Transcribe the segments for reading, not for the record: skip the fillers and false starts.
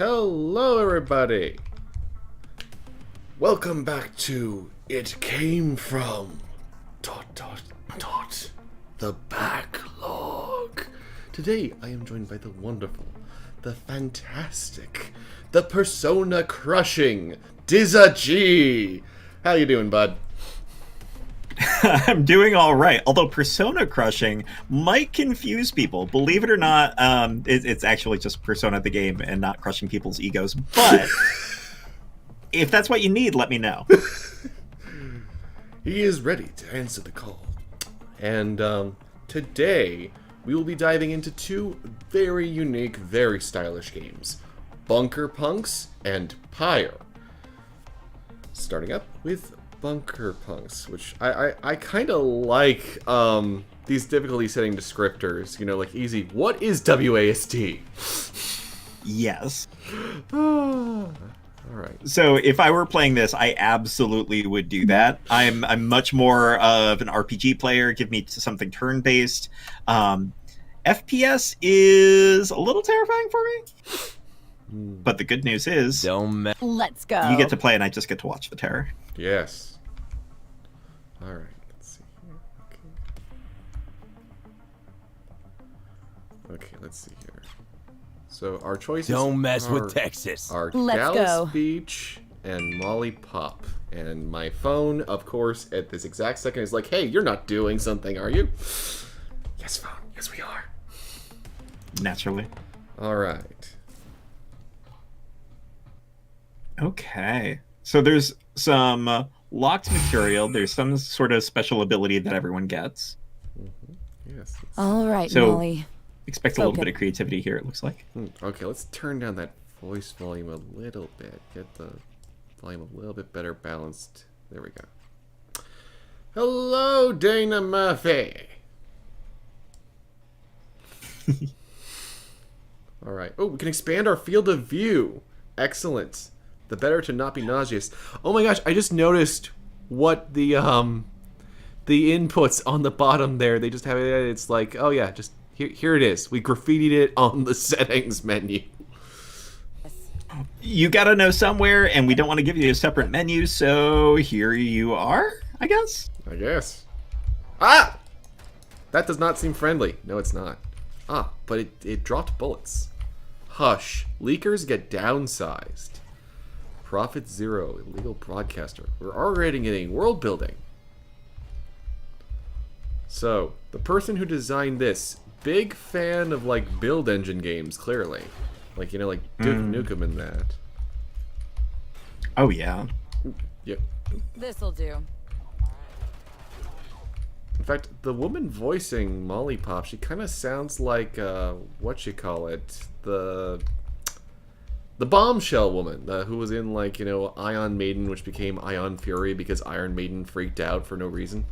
Hello everybody! Welcome back to It Came From... the Backlog. Today I am joined by the wonderful, the fantastic, the persona-crushing DizzahGee. How you doing, bud? I'm doing all right, although persona crushing might confuse people. Believe it or not, it's actually just Persona the game and not crushing people's egos. But if that's what you need, let me know. He is ready to answer the call. And today we will be diving into two very unique, very stylish games. Bunker Punks and Pyre. Starting up with Bunker Punks, which I kind of like these difficulty setting descriptors, you know, like easy. What is WASD? Yes. All right. So if I were playing this, I absolutely would do that. I'm much more of an RPG player. Give me something turn-based. FPS is a little terrifying for me. But the good news is, let's go. You get to play and I just get to watch the terror. Yes. All right. Let's see here. Okay, let's see here. So our choices Don't mess with Texas. are Let's Dallas go. Beach and Molly Pop. And my phone, of course, at this exact second is like, hey, you're not doing something, are you? Yes, phone. Yes, we are. Naturally. All right. Okay. So there's some locked material. There's some sort of special ability that everyone gets. Yes. All right, So- Molly. Expect a little bit of creativity here, it looks like. Okay, let's turn down that voice volume a little bit. Get the volume a little bit better balanced. There we go. Hello, Dana Murphy. All right. Oh, we can expand our field of view. Excellent. The better to not be nauseous. Oh my gosh, I just noticed what the inputs on the bottom there. They just have it. It's like, oh yeah, just here it is. We graffitied it on the settings menu. You gotta know somewhere, and we don't want to give you a separate menu, so here you are, I guess? I guess. Ah! That does not seem friendly. No, it's not. Ah, but it dropped bullets. Hush. Leakers get downsized. Profit zero. Illegal broadcaster. We're already getting world building. So, the person who designed this, big fan of, like, build engine games, clearly. Like, you know, like Duke Nukem and that. Oh, yeah. Yep. This'll do. In fact, the woman voicing Molly Pop, she kind of sounds like, whatchamacallit, the bombshell woman, who was in, like, you know, Iron Maiden, which became Ion Fury because Iron Maiden freaked out for no reason.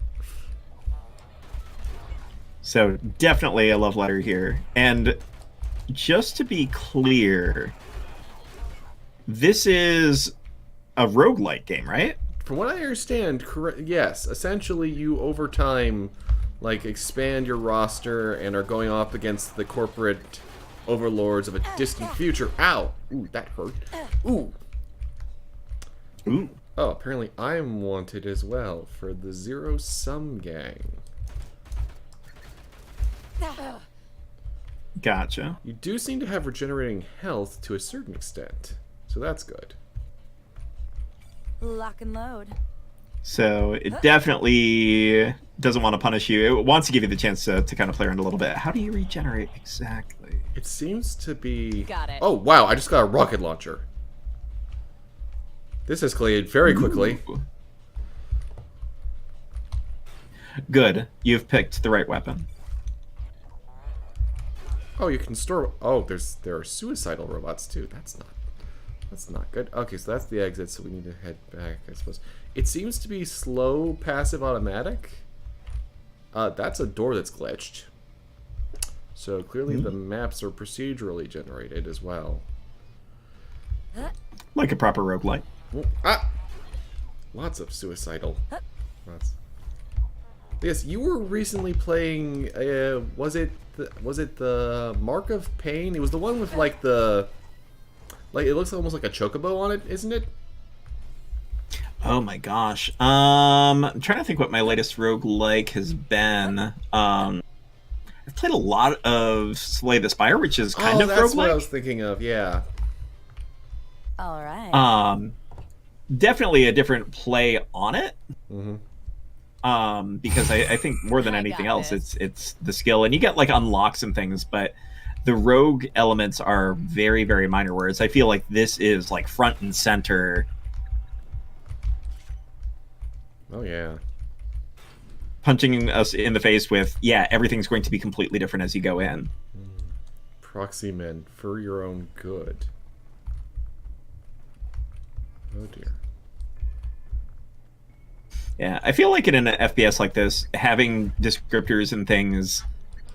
So, definitely a love letter here. And just to be clear, this is a roguelike game, right? From what I understand, yes. Essentially, you over time, like, expand your roster and are going up against the corporate overlords of a distant future. Ow! Ooh, that hurt. Ooh. Ooh. Oh, apparently I'm wanted as well for the Zero Sum Gang. Gotcha. You do seem to have regenerating health to a certain extent, so that's good. Lock and load. So, it definitely doesn't want to punish you. It wants to give you the chance to kind of play around a little bit. How do you regenerate exactly? It seems to be... Got it. Oh, wow, I just got a rocket launcher. This escalated very quickly. Ooh. Good. You've picked the right weapon. Oh, you can store... Oh, there are suicidal robots, too. That's not good. Okay, so that's the exit, so we need to head back, I suppose. It seems to be slow, passive, automatic. That's a door that's glitched. So clearly the maps are procedurally generated as well. Like a proper roguelike. Ah! Lots of suicidal. Lots. Yes, you were recently playing. Was it the Mark of Pain? It was the one with like the Like, it looks almost like a chocobo on it, isn't it? Oh my gosh. I'm trying to think what my latest roguelike has been. I've played a lot of Slay the Spire, which is kind of that's what I roguelike. was thinking of, yeah. All right. Definitely a different play on it. Mm-hmm. Because I think more than I anything got else, this. it's the skill, and you get like unlocks and things, but the rogue elements are very, very minor. Whereas I feel like this is like front and center. Oh, yeah. Punching us in the face with, yeah, everything's going to be completely different as you go in. Proxy men, for your own good. Oh, dear. Yeah, I feel like in an FPS like this, having descriptors and things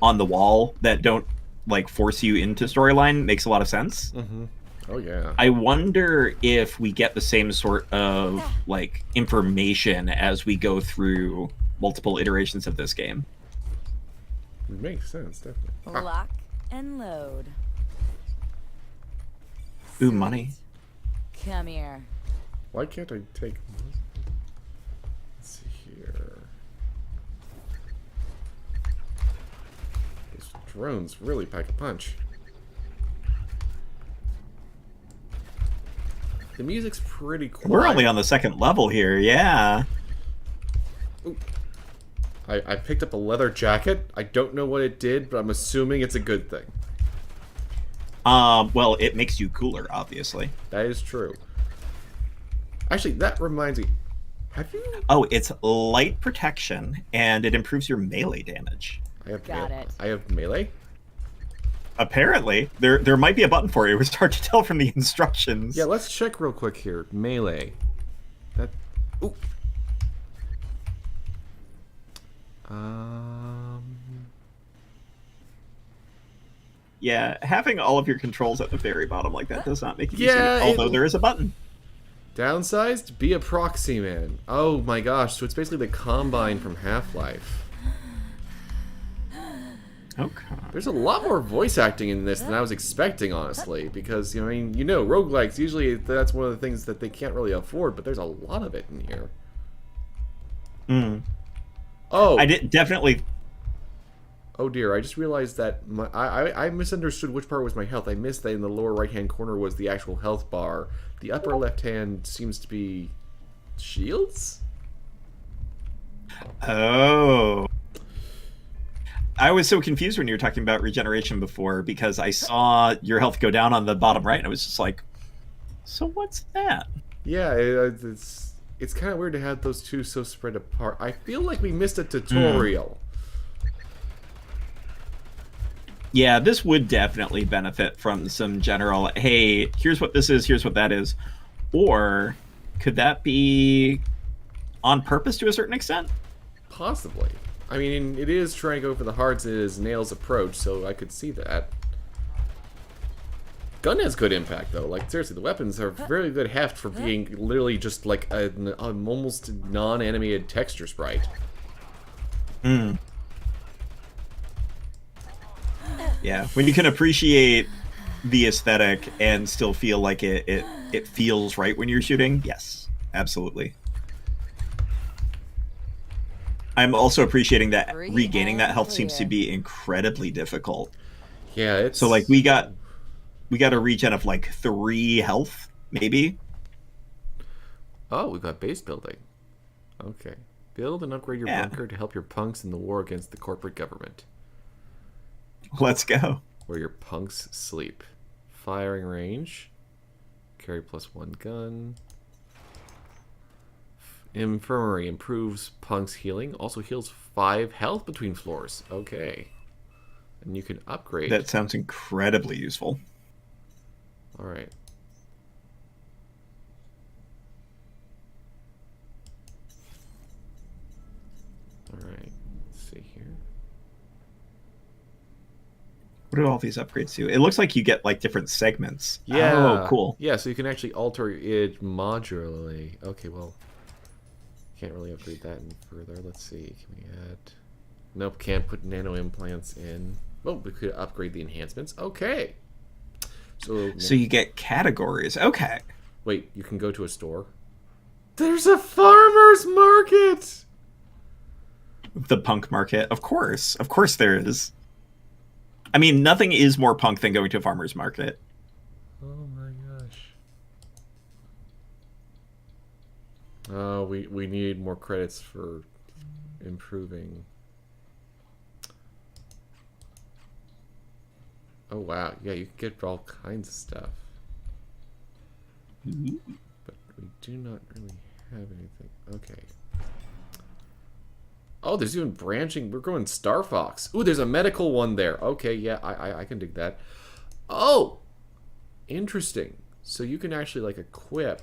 on the wall that don't like force you into storyline makes a lot of sense. Mm-hmm. Oh, yeah. I wonder if we get the same sort of like information as we go through multiple iterations of this game. It makes sense, definitely. Lock and load. Ooh, money. Come here. Why can't I take... Let's see here... Those drones really pack a punch. The music's pretty quiet. We're only on the second level here, yeah. Ooh. I picked up a leather jacket. I don't know what it did, but I'm assuming it's a good thing. Well, it makes you cooler, obviously. That is true. Actually, that reminds me. Have you... Oh, it's light protection, and it improves your melee damage. I have Got it. I have melee? Apparently, there might be a button for it. It was hard to tell from the instructions. Yeah, let's check real quick here. Melee. That... Ooh. Yeah, having all of your controls at the very bottom like that does not make it Yeah, easy, although there is a button. Downsized? Be a proxy man. Oh my gosh, so it's basically the Combine from Half-Life. Okay. There's a lot more voice acting in this than I was expecting, honestly, because, you know, I mean, you know, roguelikes, usually that's one of the things that they can't really afford, but there's a lot of it in here. Oh! I did definitely... Oh dear, I just realized that I misunderstood which part was my health. I missed that in the lower right-hand corner was the actual health bar. The upper left-hand seems to be... shields? Oh. I was so confused when you were talking about regeneration before, because I saw your health go down on the bottom right, and I was just like, so what's that? Yeah, it's kind of weird to have those two so spread apart. I feel like we missed a tutorial. Yeah, this would definitely benefit from some general, hey, here's what this is, here's what that is. Or could that be on purpose to a certain extent? Possibly. I mean, it is trying to go for the hearts as Nails approach, so I could see that. Gun has good impact, though. Like, seriously, the weapons are very good heft for being literally just like an almost non-animated texture sprite. Yeah, when you can appreciate the aesthetic and still feel like it feels right when you're shooting, yes, absolutely. I'm also appreciating that regaining that health seems to be incredibly difficult. Yeah, it's... So, like, we got a regen of, like, 3 health, maybe? Oh, we've got base building. Okay. Build and upgrade your bunker to help your punks in the war against the corporate government. Let's go. Where your punks sleep. Firing range. Carry +1 gun. Infirmary improves punks healing. Also heals 5 health between floors. Okay. And you can upgrade. That sounds incredibly useful. Alright. Alright. Let's see here. What do all these upgrades do? It looks like you get, like, different segments. Yeah. Oh, cool. Yeah, so you can actually alter it modularly. Okay, well... Can't really upgrade that any further. Let's see. Can we add... Nope, can't put nano implants in. Oh, we could upgrade the enhancements. Okay. So you get categories. Okay. Wait, you can go to a store? There's a farmer's market! The punk market. Of course. Of course there is. I mean, nothing is more punk than going to a farmer's market. Oh my gosh. Oh, we need more credits for improving. Oh wow, yeah, you can get all kinds of stuff. But we do not really have anything. Okay. Oh, there's even branching. We're going Star Fox. Ooh, there's a medical one there. Okay, yeah, I can dig that. Oh! Interesting. So you can actually, like, equip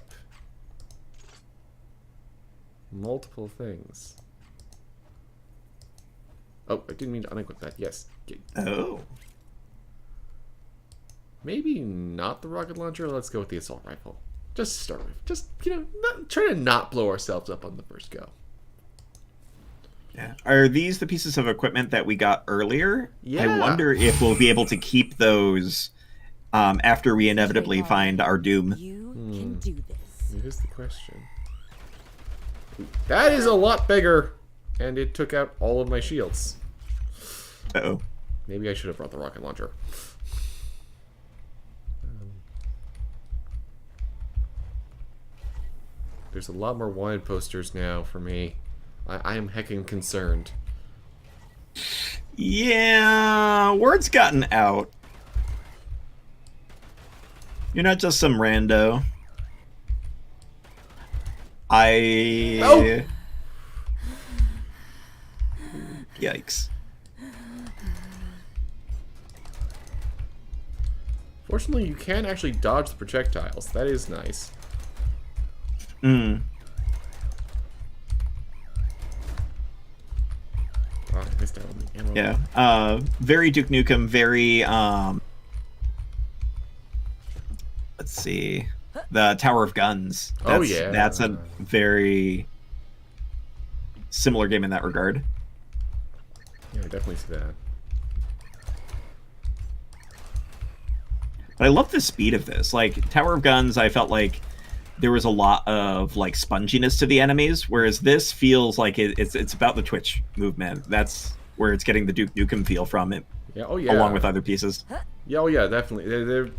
multiple things. Oh, I didn't mean to unequip that. Yes. Oh. Maybe not the rocket launcher. Let's go with the assault rifle. Just start with. Just, you know, try to not blow ourselves up on the first go. Yeah. Are these the pieces of equipment that we got earlier? Yeah. I wonder if we'll be able to keep those after we inevitably find our doom. You can do this. Here's the question. That is a lot bigger, and it took out all of my shields. Uh-oh. Maybe I should have brought the rocket launcher. There's a lot more wanted posters now for me. I am heckin' concerned. Yeah, word's gotten out. You're not just some rando. Oh! Yikes. Fortunately, you can actually dodge the projectiles. That is nice. Hmm. Oh, I missed out on the ammo. Yeah. Very Duke Nukem, very let's see. The Tower of Guns. Oh, yeah. That's a very similar game in that regard. Yeah, I definitely see that. But I love the speed of this. Like, Tower of Guns, I felt like there was a lot of, like, sponginess to the enemies, whereas this feels like it's about the Twitch movement. That's where it's getting the Duke Nukem feel from it. Yeah, oh yeah. Along with other pieces. Yeah, oh yeah, definitely. They're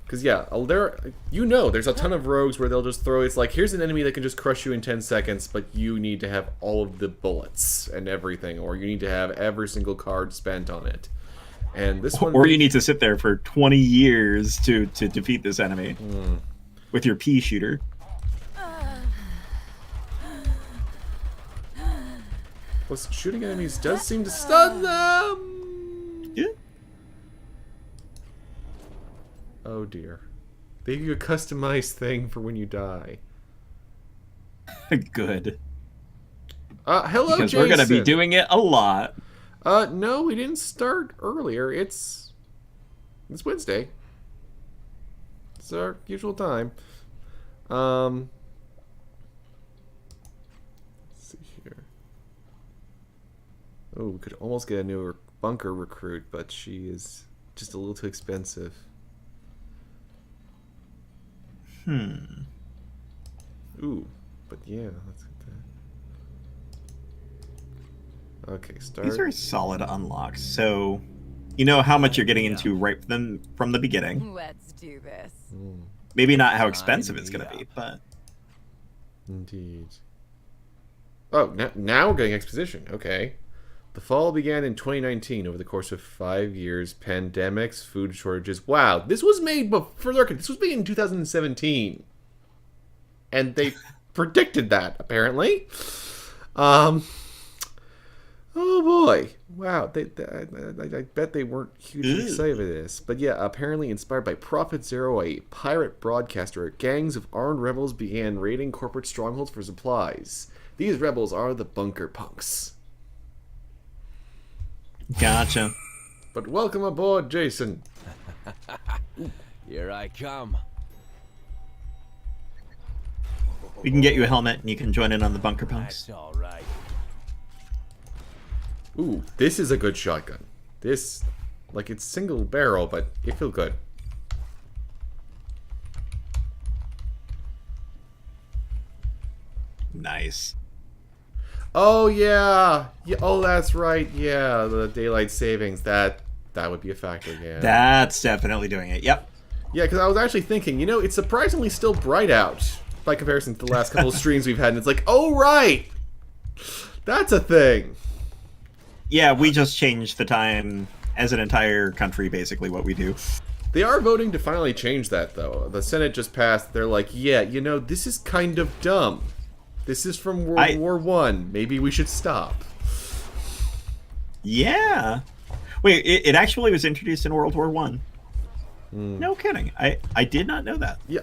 because yeah, there's a ton of rogues where they'll just throw. It's like, here's an enemy that can just crush you in 10 seconds, but you need to have all of the bullets and everything, or you need to have every single card spent on it. And this one, or you need to sit there for 20 years to defeat this enemy with your pea shooter. Plus, shooting enemies does seem to stun them. Yeah. Oh dear. They give you a customized thing for when you die. Good. Hello, because Jason. we're going to be doing it a lot. No, we didn't start earlier. It's Wednesday. It's our usual time. Let's see here. Oh, we could almost get a new bunker recruit, but she is just a little too expensive. Ooh, but yeah, let's get that. Okay, start. These are solid unlocks, so you know how much you're getting into right from the beginning. Let's do this. Maybe not how expensive it's going to be, but... Indeed. Oh, now we're getting exposition. Okay. The fall began in 2019 over the course of 5 years. Pandemics, food shortages. Wow, this was made for the record. This was made in 2017, and they predicted that apparently. Oh boy! Wow, I bet they weren't hugely excited for this. But yeah, apparently inspired by Prophet Zero, a pirate broadcaster, gangs of armed rebels began raiding corporate strongholds for supplies. These rebels are the bunker punks. Gotcha. But welcome aboard, Jason. Here I come. We can get you a helmet and you can join in on the bunker punks. That's all right. Ooh, this is a good shotgun. This, like, it's single barrel, but it feels good. Nice. Oh yeah. Oh, that's right. Yeah, the daylight savings. That would be a factor. Yeah. That's definitely doing it. Yep. Yeah, because I was actually thinking, it's surprisingly still bright out by comparison to the last couple of streams we've had, and it's like, oh right, that's a thing. Yeah, we just changed the time as an entire country, basically, what we do. They are voting to finally change that, though. The Senate just passed. They're like, yeah, this is kind of dumb. This is from World War One. Maybe we should stop. Yeah. Wait, it actually was introduced in World War One. No kidding. I did not know that. Yeah,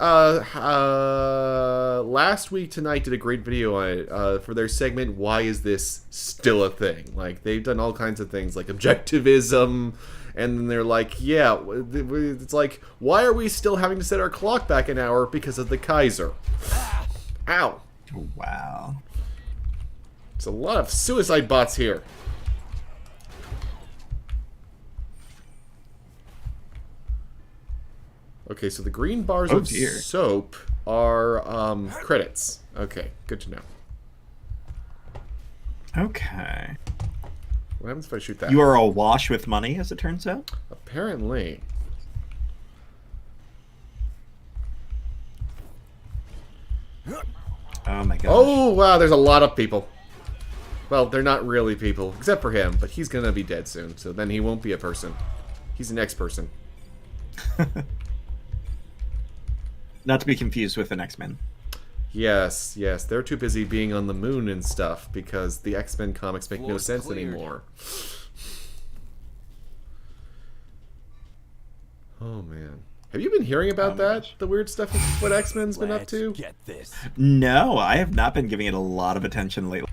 last week tonight did a great video on it for their segment, Why Is This Still a Thing? Like, they've done all kinds of things, like objectivism, and then they're like, yeah, it's like, why are we still having to set our clock back an hour because of the Kaiser? Ow. Wow. There's a lot of suicide bots here. Okay, so the green bars of soap are credits. Okay, good to know. Okay. What happens if I shoot that? You are awash with money, as it turns out? Apparently. Oh my gosh. Oh, wow, there's a lot of people. Well, they're not really people, except for him, but he's gonna be dead soon, so then he won't be a person. He's an X-person. Not to be confused with an X-Men. Yes, they're too busy being on the moon and stuff, because the X-Men comics make no sense anymore. Oh, man. Have you been hearing about that? The weird stuff of what X-Men's been up to? Get this. No, I have not been giving it a lot of attention lately.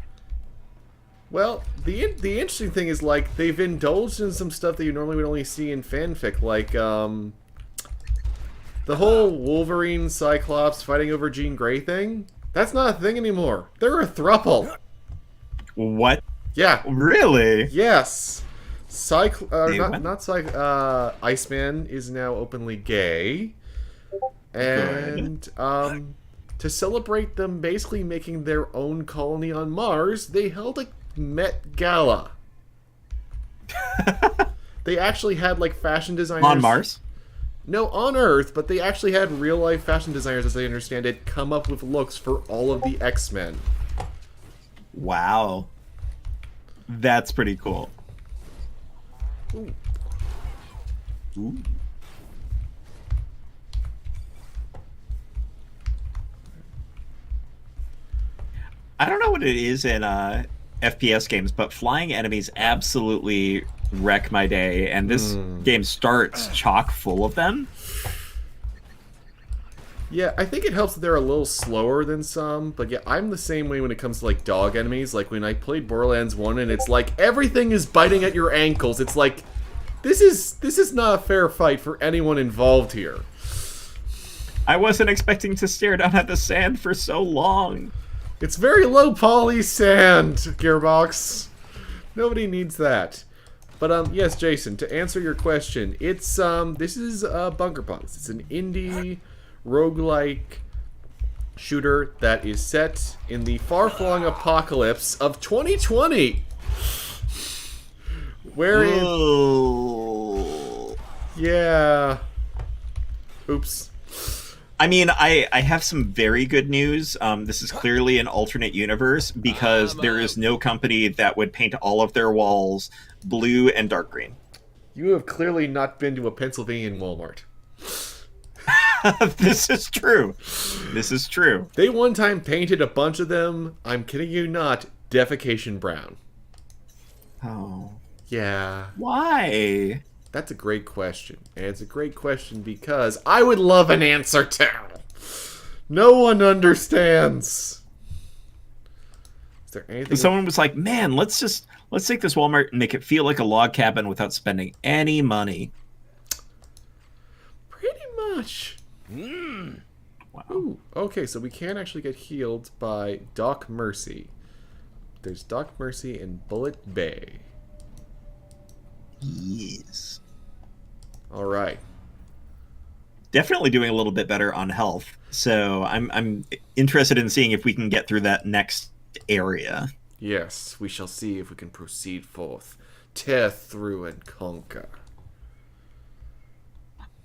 Well, the interesting thing is, like, they've indulged in some stuff that you normally would only see in fanfic, like, the whole Wolverine Cyclops fighting over Jean Grey thing. That's not a thing anymore. They're a throuple. What? Yeah. Really? Yes. Iceman is now openly gay. And, to celebrate them basically making their own colony on Mars, they held a Met Gala. They actually had, like, fashion designers... On Mars? No, on Earth, but they actually had real-life fashion designers, as I understand it, come up with looks for all of the X-Men. Wow. That's pretty cool. Ooh. Ooh. I don't know what it is in FPS games, but flying enemies absolutely wreck my day, and this game starts chock full of them. Yeah, I think it helps that they're a little slower than some, but yeah, I'm the same way when it comes to, like, dog enemies. Like, when I played Borderlands 1, and it's like, everything is biting at your ankles. It's like, this is not a fair fight for anyone involved here. I wasn't expecting to stare down at the sand for so long. It's very low poly sand, Gearbox. Nobody needs that. But, yes, Jason, to answer your question, it's, this is, Bunker Punks. It's an indie roguelike shooter that is set in the far-flung apocalypse of 2020. Wherein... Whoa. Yeah. Oops. I mean, I have some very good news. This is clearly an alternate universe because there is no company that would paint all of their walls blue and dark green. You have clearly not been to a Pennsylvania Walmart. This is true. This is true. They one time painted a bunch of them, I'm kidding you not, defecation brown. Oh. Yeah. Why? That's a great question. And it's a great question because I would love an answer to. No one understands. Is there anything... Someone was like, man, let's take this Walmart and make it feel like a log cabin without spending any money. Pretty much. Wow. Ooh, okay, so we can actually get healed by Doc Mercy. There's Doc Mercy in Bullet Bay. Yes. Alright. definitely doing a little bit better on health. So I'm interested in seeing if we can get through that next area. Yes, we shall see if we can proceed forth, tear through and conquer.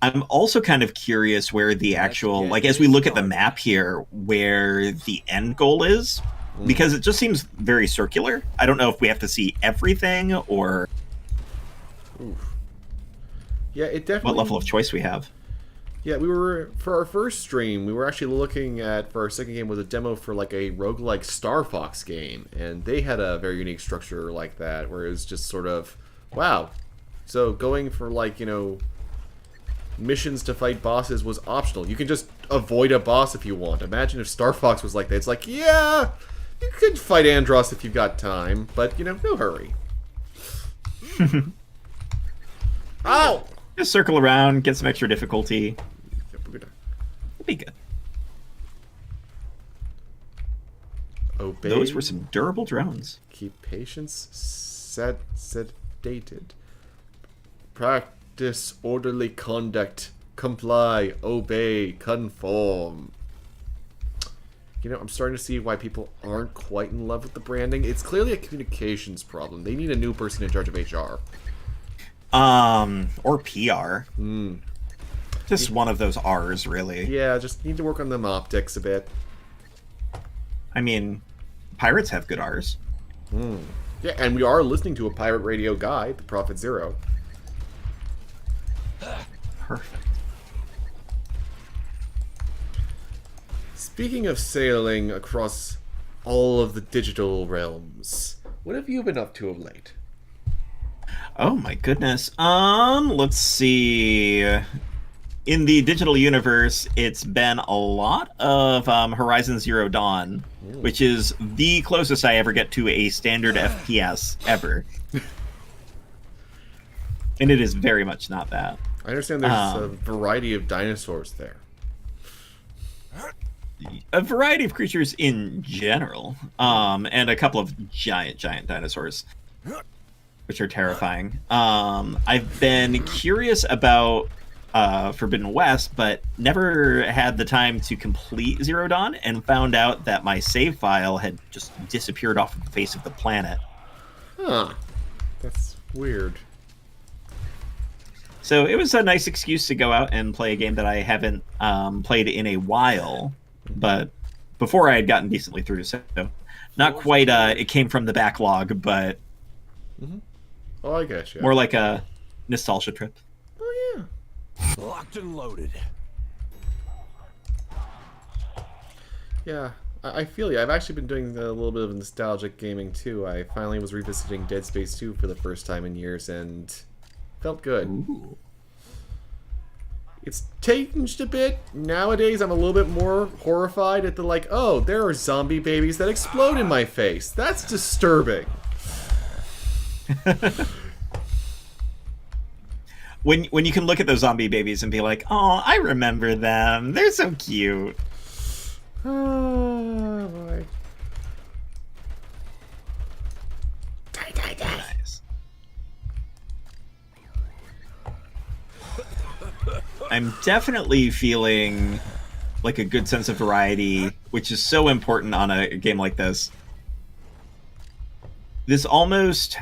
I'm also kind of curious where the actual, like, as we look at the map here, where the end goal is, because it just seems very circular. I don't know if we have to see everything or Oof. Yeah, it definitely... what level of choice we have. Yeah, we were, for our first stream, we were actually looking at, for our second game, was a demo for like a roguelike Star Fox game, and they had a very unique structure like that, where it was just sort of, wow, so going for like, you know, missions to fight bosses was optional. You can just avoid a boss if you want. Imagine if Star Fox was like that. It's like, yeah, you could fight Andross if you've got time, but, you know, no hurry. Ow! Just circle around, get some extra difficulty. It'll be good. Obey. Those were some durable drones. Keep patience sedated. Practice orderly conduct. Comply. Obey. Conform. You know, I'm starting to see why people aren't quite in love with the branding. It's clearly a communications problem. They need a new person in charge of HR. Or PR. Just one of those R's, really. Yeah, just need to work on them optics a bit. I mean, pirates have good R's. Yeah, and we are listening to a pirate radio guy, the Prophet Zero. Perfect. Speaking of sailing across all of the digital realms, what have you been up to of late? Oh my goodness. Let's see. In the digital universe, it's been a lot of Horizon Zero Dawn, which is the closest I ever get to a standard FPS ever. And it is very much not that. I understand there's a variety of dinosaurs there. A variety of creatures in general, and a couple of giant dinosaurs, which are terrifying. I've been curious about Forbidden West, but never had the time to complete Zero Dawn, and found out that my save file had just disappeared off of the face of the planet. Huh. That's weird. So it was a nice excuse to go out and play a game that I haven't played in a while, but before I had gotten decently through, so not quite it came from the backlog, but Oh, I guess, yeah. more like a nostalgia trip. Oh, yeah. Locked and loaded. Yeah, I feel you. I've actually been doing a little bit of nostalgic gaming, too. I finally was revisiting Dead Space 2 for the first time in years, and felt good. Ooh. It's changed a bit. Nowadays, I'm a little bit more horrified at the, like, oh, there are zombie babies that explode in my face. That's disturbing. When you can look at those zombie babies and be like, oh, I remember them. They're so cute. Oh, boy. Die. Nice. I'm definitely feeling like a good sense of variety, which is so important on a game like this. This almost...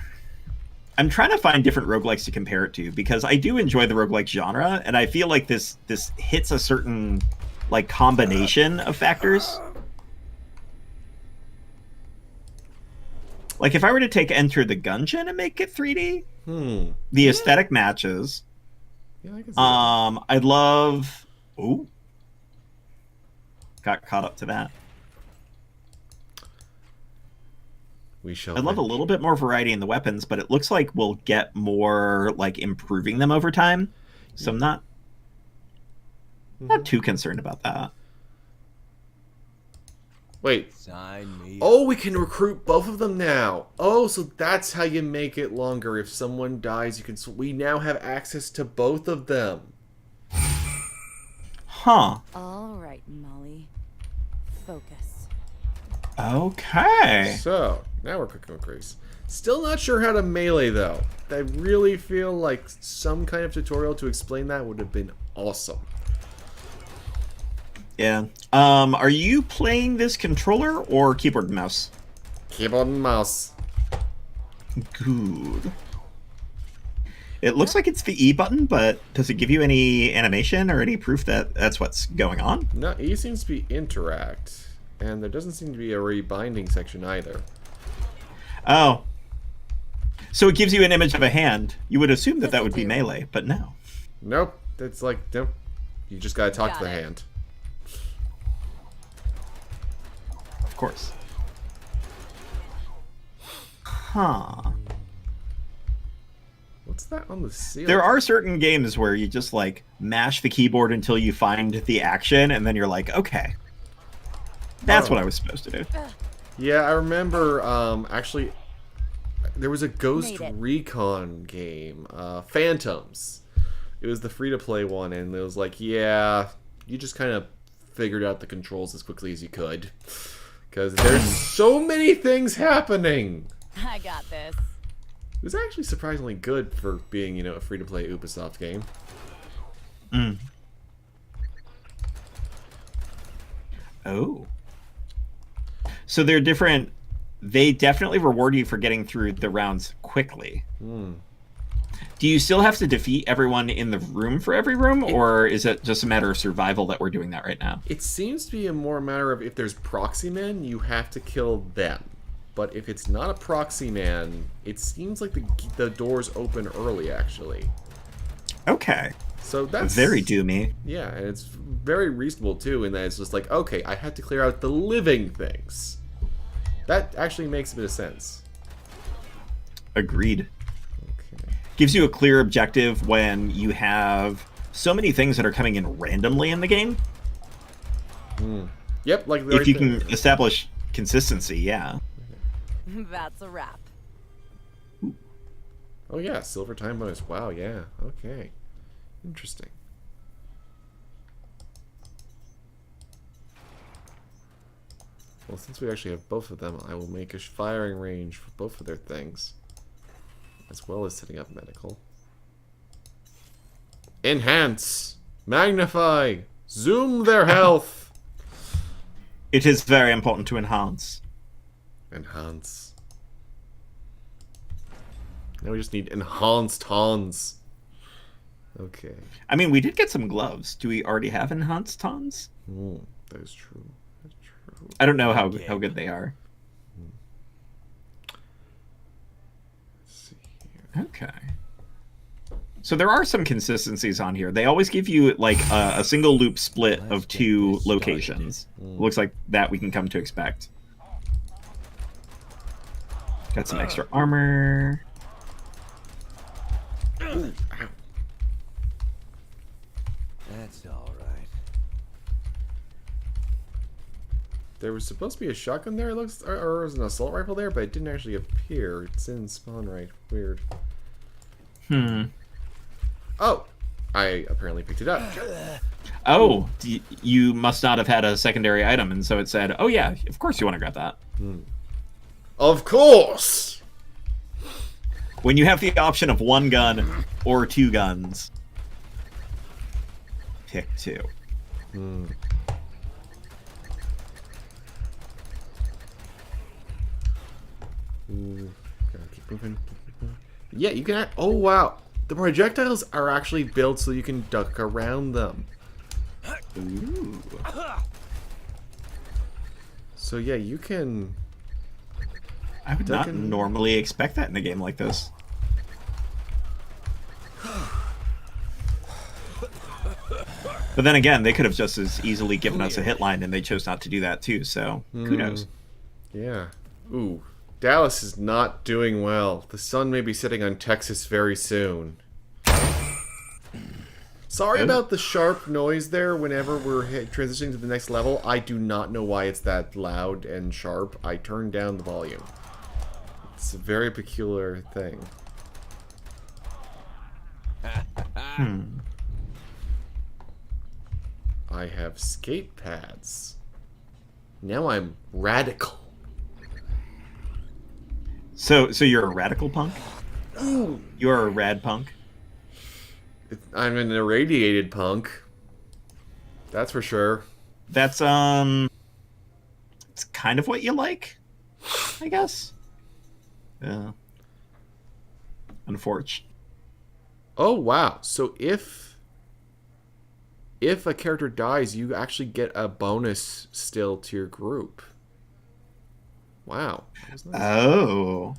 I'm trying to find different roguelikes to compare it to, because I do enjoy the roguelike genre, and I feel like this hits a certain like combination of factors. Like if I were to take Enter the Gungeon and make it 3D, the aesthetic matches. Yeah, I can see that. I'd love... Ooh. Got caught up to that. We shall I'd love a little bit more variety in the weapons, but it looks like we'll get more like improving them over time. So I'm not too concerned about that. Wait. Sign me. Oh, we can recruit both of them now. Oh, so that's how you make it longer. If someone dies, you can. We now have access to both of them. Huh. All right, Molly. Focus. Okay. So now we're cooking with grease. Still not sure how to melee though. I really feel like some kind of tutorial to explain that would have been awesome. Yeah. Are you playing this controller or keyboard and mouse? Keyboard and mouse. Good. It looks like it's the E button, but does it give you any animation or any proof that that's what's going on? No, E seems to be interact, and there doesn't seem to be a rebinding section either. Oh. So it gives you an image of a hand. You would assume that that would be melee, but no. Nope, it's like, nope. You just gotta talk to the Got it. hand. Of course. Huh. What's that on the ceiling? There are certain games where you just like mash the keyboard until you find the action, and then you're like, okay, that's what I was supposed to do. Yeah, I remember, actually, there was a Ghost Made it. Recon game, Phantoms. It was the free-to-play one, and it was like, yeah, you just kind of figured out the controls as quickly as you could. Because there's so many things happening! I got this. It was actually surprisingly good for being, you know, a free-to-play Ubisoft game. Mm. Oh. So they're different. They definitely reward you for getting through the rounds quickly. Do you still have to defeat everyone in the room for every room, or is it just a matter of survival that we're doing that right now? It seems to be a more matter of if there's proxy men, you have to kill them. But if it's not a proxy man, it seems like the doors open early, actually. Okay. So that's Very doomy. Yeah, and it's very reasonable too, in that it's just like, okay, I had to clear out the living things. That actually makes a bit of sense. Agreed. Okay. Gives you a clear objective when you have so many things that are coming in randomly in the game. Yep, like If you can establish consistency, yeah. That's a wrap. Oh yeah, silver time bonus. Wow, yeah. Okay. Interesting. Well, since we actually have both of them, I will make a firing range for both of their things. As well as setting up medical. Enhance! Magnify! Zoom their health! It is very important to enhance. Enhance. Now we just need enhanced Hans. Okay. I mean, we did get some gloves. Do we already have enhanced tons? That is true. That's true. I don't know how good they are. Let's see here. Okay. So there are some consistencies on here. They always give you like a single loop split of two locations. Looks like that we can come to expect. Got some extra armor. Ooh, ow. That's all right. There was supposed to be a shotgun there, it looks, or was an assault rifle there, but it didn't actually appear. It's in spawn right. Weird. Oh! I apparently picked it up. Oh, you must not have had a secondary item, and so it said, oh yeah, of course you want to grab that. Of course! When you have the option of one gun or two guns, pick two. Ooh, gotta keep moving. Yeah, you can. Oh wow, the projectiles are actually built so you can duck around them. Ooh. So yeah, you can. I would not normally expect that in a game like this. But then again, they could have just as easily given us a hit line, and they chose not to do that too, so kudos. Yeah. Ooh, Dallas is not doing well. The sun may be setting on Texas very soon. Sorry about the sharp noise there whenever we're transitioning to the next level. I do not know why it's that loud and sharp. I turned down the volume. It's a very peculiar thing. I have skate pads. Now I'm radical. So you're a radical punk? You're a rad punk? I'm an irradiated punk. That's for sure. That's it's kind of what you like, I guess. Yeah. Unfortunate. Oh wow! So if a character dies, you actually get a bonus still to your group. Wow. That was nice. Oh.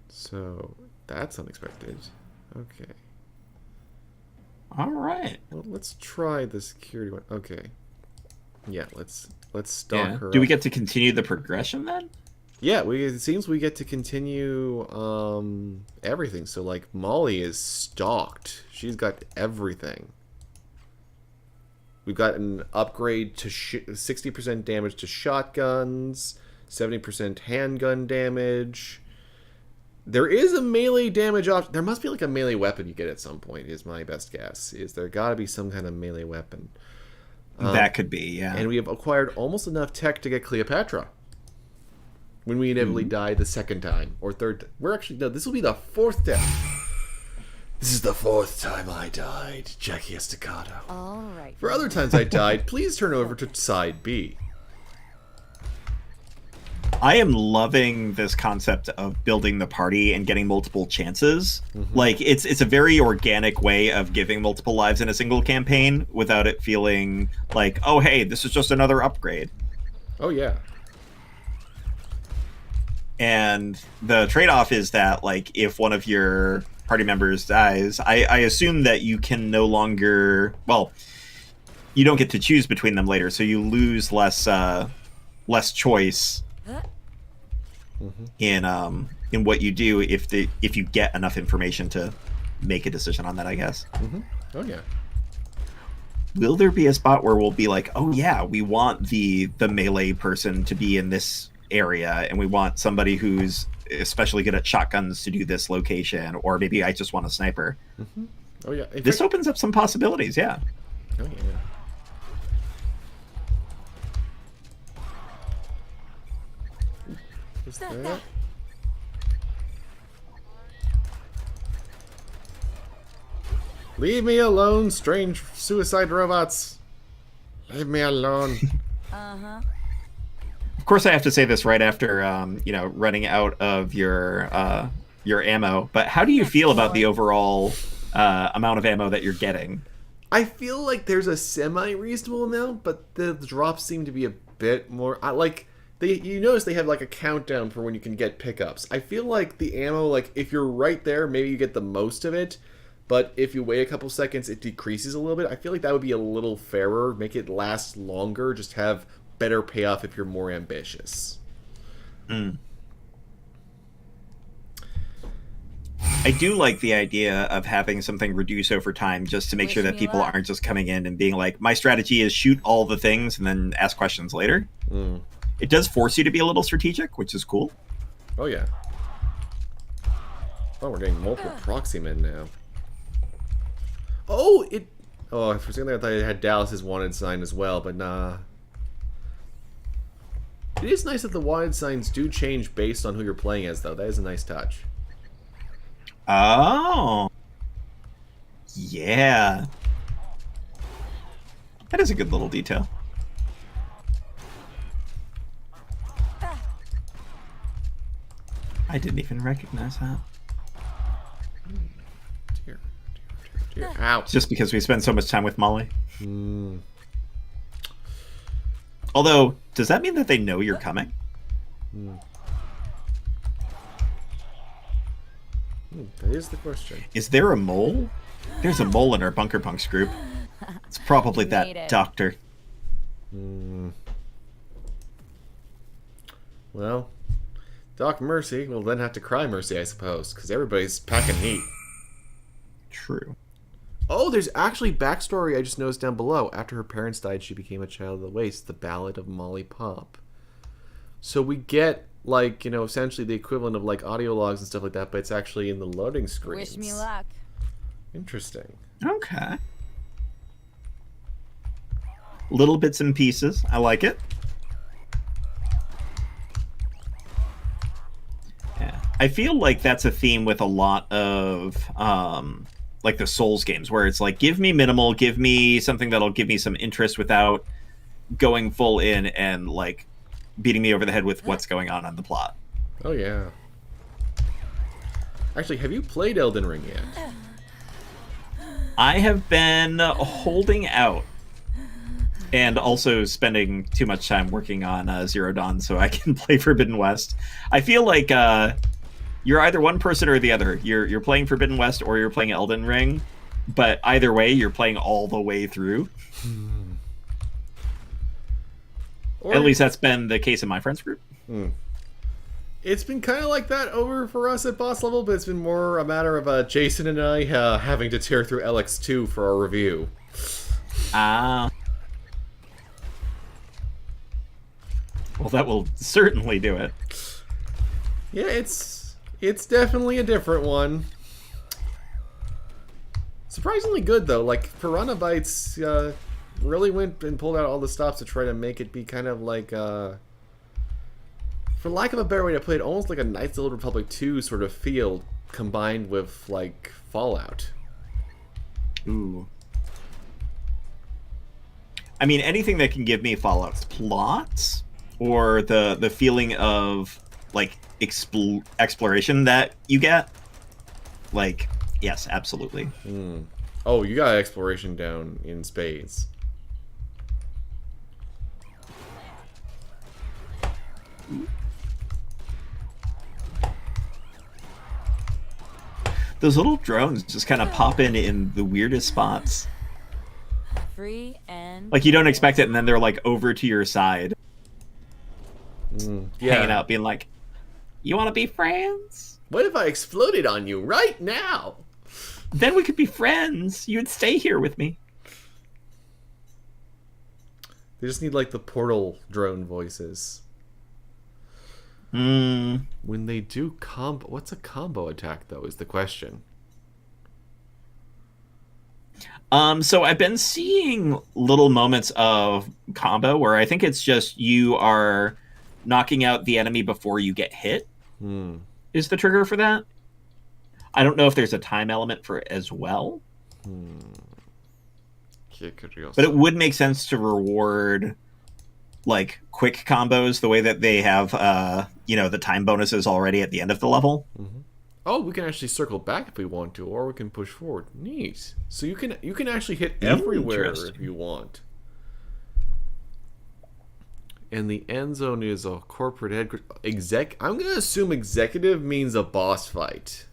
So that's unexpected. Okay. All right. Well, let's try the security one. Okay. Yeah, let's stalk Yeah. her. Do we up. get to continue the progression then? Yeah, it seems we get to continue everything. So like Molly is stalked. She's got everything. We've got an upgrade to 60% damage to shotguns, 70% handgun damage. There is a melee damage option. There must be like a melee weapon you get at some point, is my best guess. Is there got to be some kind of melee weapon. That could be, yeah. And we have acquired almost enough tech to get Cleopatra. When we inevitably die the second time, or third. We're actually, no, this will be the fourth death. This is the fourth time I died, Jackie Estacado. All right. For other times I died, please turn over to side B. I am loving this concept of building the party and getting multiple chances. Like it's a very organic way of giving multiple lives in a single campaign without it feeling like, oh hey, this is just another upgrade. Oh yeah. And the trade-off is that like if one of your party members dies, I assume that you can no longer, well, you don't get to choose between them later, so you lose less choice in what you do if you get enough information to make a decision on that, I guess. Oh yeah. Will there be a spot where we'll be like, oh yeah, we want the melee person to be in this area, and we want somebody who's especially good at shotguns to do this location, or maybe I just want a sniper. Oh yeah. In This fact- opens up some possibilities, yeah. Oh yeah. What's that? Leave me alone, strange suicide robots. Leave me alone. Uh-huh. Of course, I have to say this right after running out of your ammo. But how do you feel about the overall amount of ammo that you're getting? I feel like there's a semi-reasonable amount, but the drops seem to be a bit more. You notice they have like a countdown for when you can get pickups. I feel like the ammo, like if you're right there, maybe you get the most of it. But if you wait a couple seconds, it decreases a little bit. I feel like that would be a little fairer, make it last longer, just have better payoff if you're more ambitious. I do like the idea of having something reduce over time just to make Wish sure that me people luck. aren't just coming in and being like, my strategy is shoot all the things and then ask questions later. It does force you to be a little strategic, which is cool. Oh yeah. Oh, we're getting multiple proxy men now. Oh, for a second there I thought it had Dallas's wanted sign as well, but nah. It is nice that the wanted signs do change based on who you're playing as, though. That is a nice touch. Oh. Yeah. That is a good little detail. I didn't even recognize that. Dear. Ow. Just because we spend so much time with Molly. Although, does that mean that they know you're coming? That is the question. Is there a mole? There's a mole in our Bunker Punks group. It's probably Made that it. doctor. Well, Doc Mercy will then have to cry mercy, I suppose, because everybody's packing heat. True. Oh, there's actually backstory I just noticed down below. After her parents died, she became a child of the waste. The Ballad of Molly Pop. So we get, like, essentially the equivalent of, like, audio logs and stuff like that, but it's actually in the loading screens. Wish me luck. Interesting. Okay. Little bits and pieces. I like it. Yeah. I feel like that's a theme with a lot of like the Souls games, where it's like, give me minimal, give me something that'll give me some interest without going full in and like beating me over the head with what's going on the plot. Oh yeah. Actually, have you played Elden Ring yet? I have been holding out and also spending too much time working on Zero Dawn so I can play Forbidden West. I feel like you're either one person or the other. You're playing Forbidden West or you're playing Elden Ring, but either way, you're playing all the way through. Or, At least that's been the case in my friends group. It's been kind of like that over for us at Boss Level, but it's been more a matter of Jason and I having to tear through LX2 for our review. Ah. Well, that will certainly do it. Yeah, it's definitely a different one. Surprisingly good, though. Like, Piranha Bytes really went and pulled out all the stops to try to make it be kind of like, for lack of a better way to put it, almost like a Knights of the Old Republic 2 sort of feel combined with, like, Fallout. Ooh. I mean, anything that can give me Fallout's plots or the feeling of, like, exploration that you get, like, yes, absolutely. Oh, you got exploration down in spades. Those little drones just kind of pop in the weirdest spots. Free and Like, you don't expect it, and then they're, like, over to your side. Yeah. Hanging out, being like, you want to be friends? What if I exploded on you right now? Then we could be friends. You would stay here with me. They just need, like, the portal drone voices. Mm. When they do combo... What's a combo attack, though, is the question. So I've been seeing little moments of combo where I think it's just you are knocking out the enemy before you get hit is the trigger for that. I don't know if there's a time element for it as well. But it would make sense to reward like quick combos the way that they have the time bonuses already at the end of the level. Oh, we can actually circle back if we want to, or we can push forward. Neat. So you can actually hit everywhere if you want. And the end zone is a corporate headquarters. I'm gonna assume executive means a boss fight.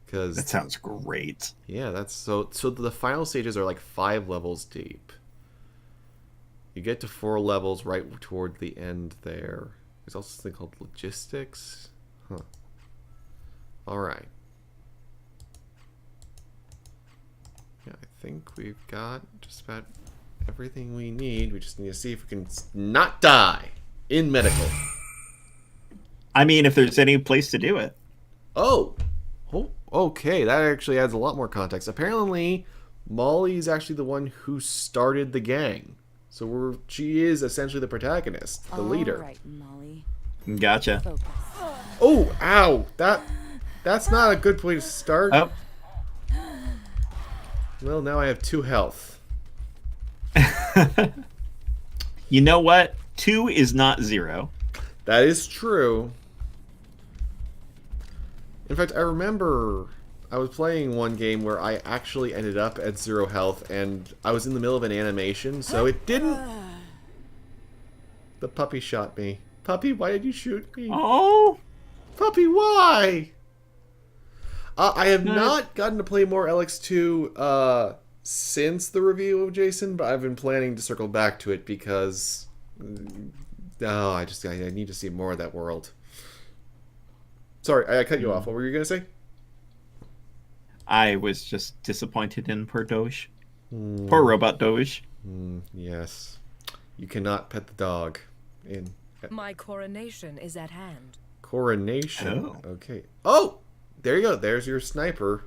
Because that sounds great. Yeah, that's so the final stages are like 5 levels deep. You get to 4 levels right toward the end there. There's also something called logistics. Huh. Alright. Yeah, I think we've got just about everything we need. We just need to see if we can not die in medical. I mean, if there's any place to do it. Oh, okay. That actually adds a lot more context. Apparently, Molly is actually the one who started the gang. So she is essentially the protagonist, the leader. All right, Molly. Gotcha. Focus. Oh, ow. That's not a good place to start. Oh. Well, now I have 2 health. You know what? 2 is not 0. That is true. In fact, I remember I was playing one game where I actually ended up at 0 health, and I was in the middle of an animation, so it didn't... The puppy shot me. Puppy, why did you shoot me? Oh! Puppy, why? I have not gotten to play more LX2 since the review of Jason, but I've been planning to circle back to it because... I need to see more of that world. Sorry, I cut you off. What were you going to say? I was just disappointed in poor Doge. Poor robot Doge. Yes. You cannot pet the dog. My coronation is at hand. Coronation? Oh. Okay. Oh! There you go. There's your sniper.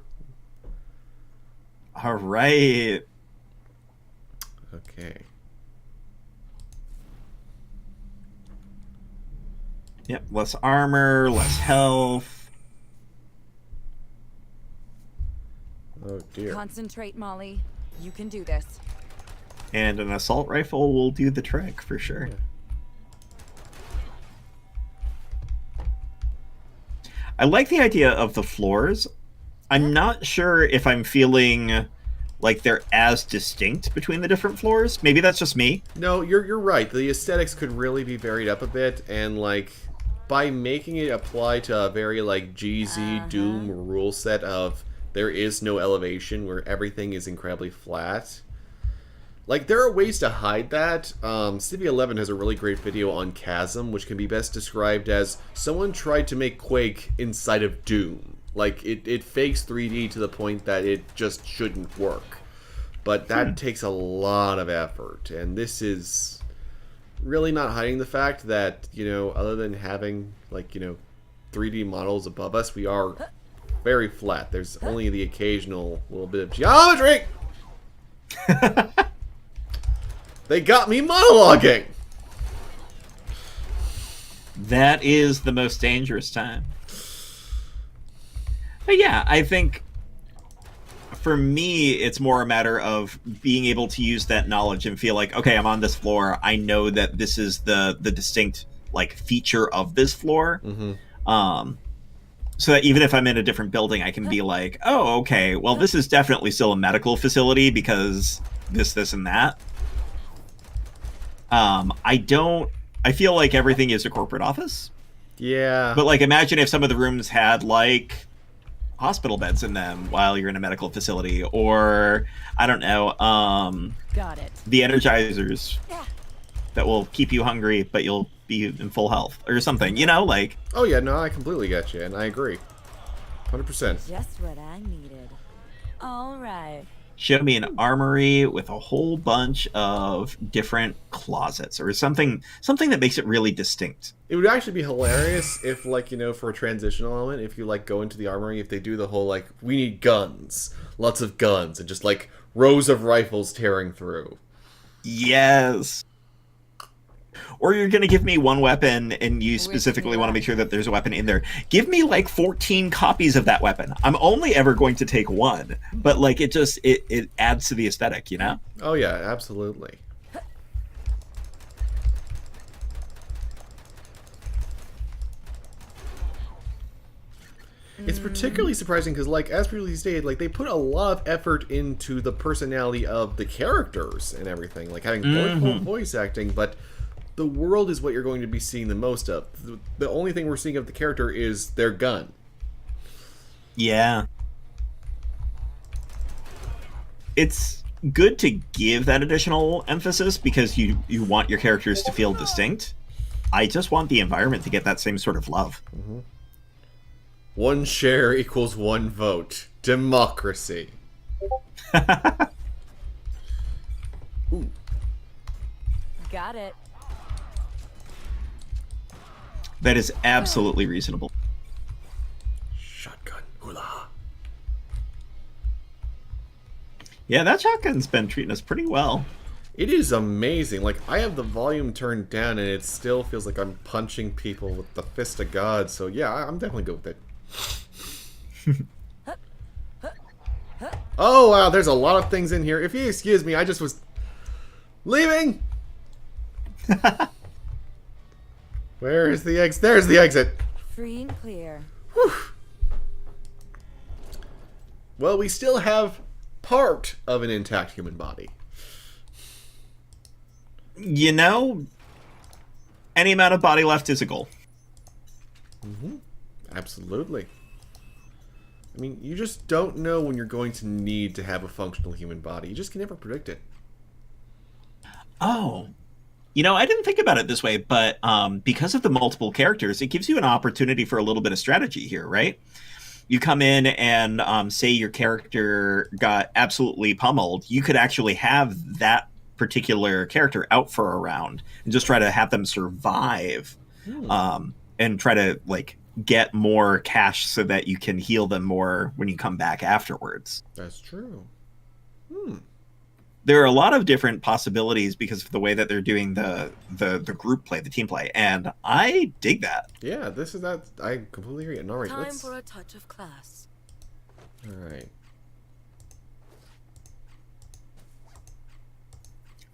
All right. Okay. Yep, less armor, less health. dear. Concentrate, Molly. You can do this. And an assault rifle will do the trick for sure. I like the idea of the floors. I'm not sure if I'm feeling like they're as distinct between the different floors. Maybe that's just me. No, you're right. The aesthetics could really be varied up a bit, and like by making it apply to a very like GZ Doom rule set of there is no elevation where everything is incredibly flat. Like, there are ways to hide that. Stevie11 has a really great video on Chasm, which can be best described as someone tried to make Quake inside of Doom. Like, it fakes 3D to the point that it just shouldn't work. But that takes a lot of effort, and this is really not hiding the fact that, you know, other than having, like, you know, 3D models above us, we are very flat. There's only the occasional little bit of geometry! They got me monologuing! That is the most dangerous time. But yeah, I think for me, it's more a matter of being able to use that knowledge and feel like, okay, I'm on this floor. I know that this is the distinct like feature of this floor. So that even if I'm in a different building, I can be like, oh, okay, well, this is definitely still a medical facility because this, and that. I feel like everything is a corporate office. Yeah. But, like, imagine if some of the rooms had, like, hospital beds in them while you're in a medical facility. Or, I don't know, Got it. the energizers that will keep you hungry, but you'll be in full health. Or something, you know? Like... Oh, yeah, no, I completely get you, and I agree. 100%. Just what I needed. All right. Show me an armory with a whole bunch of different closets or something that makes it really distinct. It would actually be hilarious if, like, you know, for a transitional element, if you, like, go into the armory, if they do the whole, like, we need guns. Lots of guns. And just, like, rows of rifles tearing through. Yes. Or you're going to give me one weapon and you specifically want to make sure that there's a weapon in there. Give me like 14 copies of that weapon. I'm only ever going to take one, but like it just, it adds to the aesthetic, you know? Oh yeah, absolutely. It's particularly surprising because, like, as previously stated, like, they put a lot of effort into the personality of the characters and everything, like having voice acting, but the world is what you're going to be seeing the most of. The only thing we're seeing of the character is their gun. Yeah. It's good to give that additional emphasis because you want your characters to feel distinct. I just want the environment to get that same sort of love. One share equals one vote. Democracy. Ooh. Got it. That is absolutely reasonable. Shotgun. Hula. Yeah, that shotgun's been treating us pretty well. It is amazing. Like, I have the volume turned down and it still feels like I'm punching people with the fist of God. So yeah, I'm definitely good with it. Oh wow, there's a lot of things in here. If you excuse me, I just was leaving. Where is the exit? There's the exit. Free and clear. Whew. Well, we still have part of an intact human body. You know, any amount of body left is a goal. Absolutely. I mean, you just don't know when you're going to need to have a functional human body. You just can never predict it. Oh. You know, I didn't think about it this way, but because of the multiple characters, it gives you an opportunity for a little bit of strategy here, right? You come in and say your character got absolutely pummeled. You could actually have that particular character out for a round and just try to have them survive and try to, like, get more cash so that you can heal them more when you come back afterwards. That's true. There are a lot of different possibilities because of the way that they're doing the group play, the team play, and I dig that. Yeah, this is that. I completely agree. And all right, Time let's. for a touch of class. All right.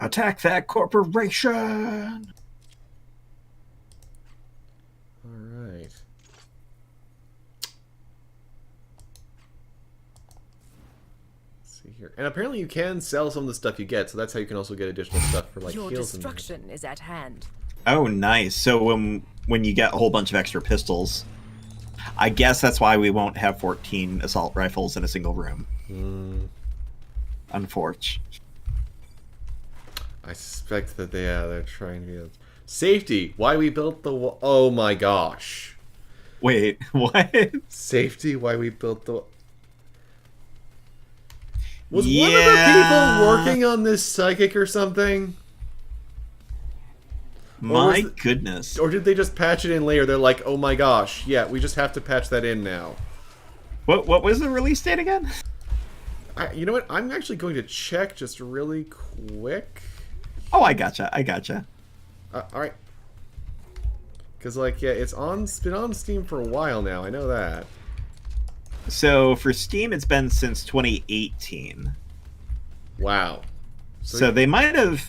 Attack that corporation! Alright. See here. And apparently you can sell some of the stuff you get, so that's how you can also get additional stuff for like Your heals and destruction is at hand. Oh, nice. So when you get a whole bunch of extra pistols, I guess that's why we won't have 14 assault rifles in a single room. Unfortunately. I suspect that they're trying to be safety. Why we built the wall? Oh my gosh. Wait, what? Safety. Why we built the? Was one of the people working on this psychic or something? My goodness. Or did they just patch it in later? They're like, oh my gosh, yeah, we just have to patch that in now. What was the release date again? You know what? I'm actually going to check just really quick. Oh, I gotcha. All right. Because, like, yeah, it's been on Steam for a while now. I know that. So for Steam, it's been since 2018. Wow. So they might have...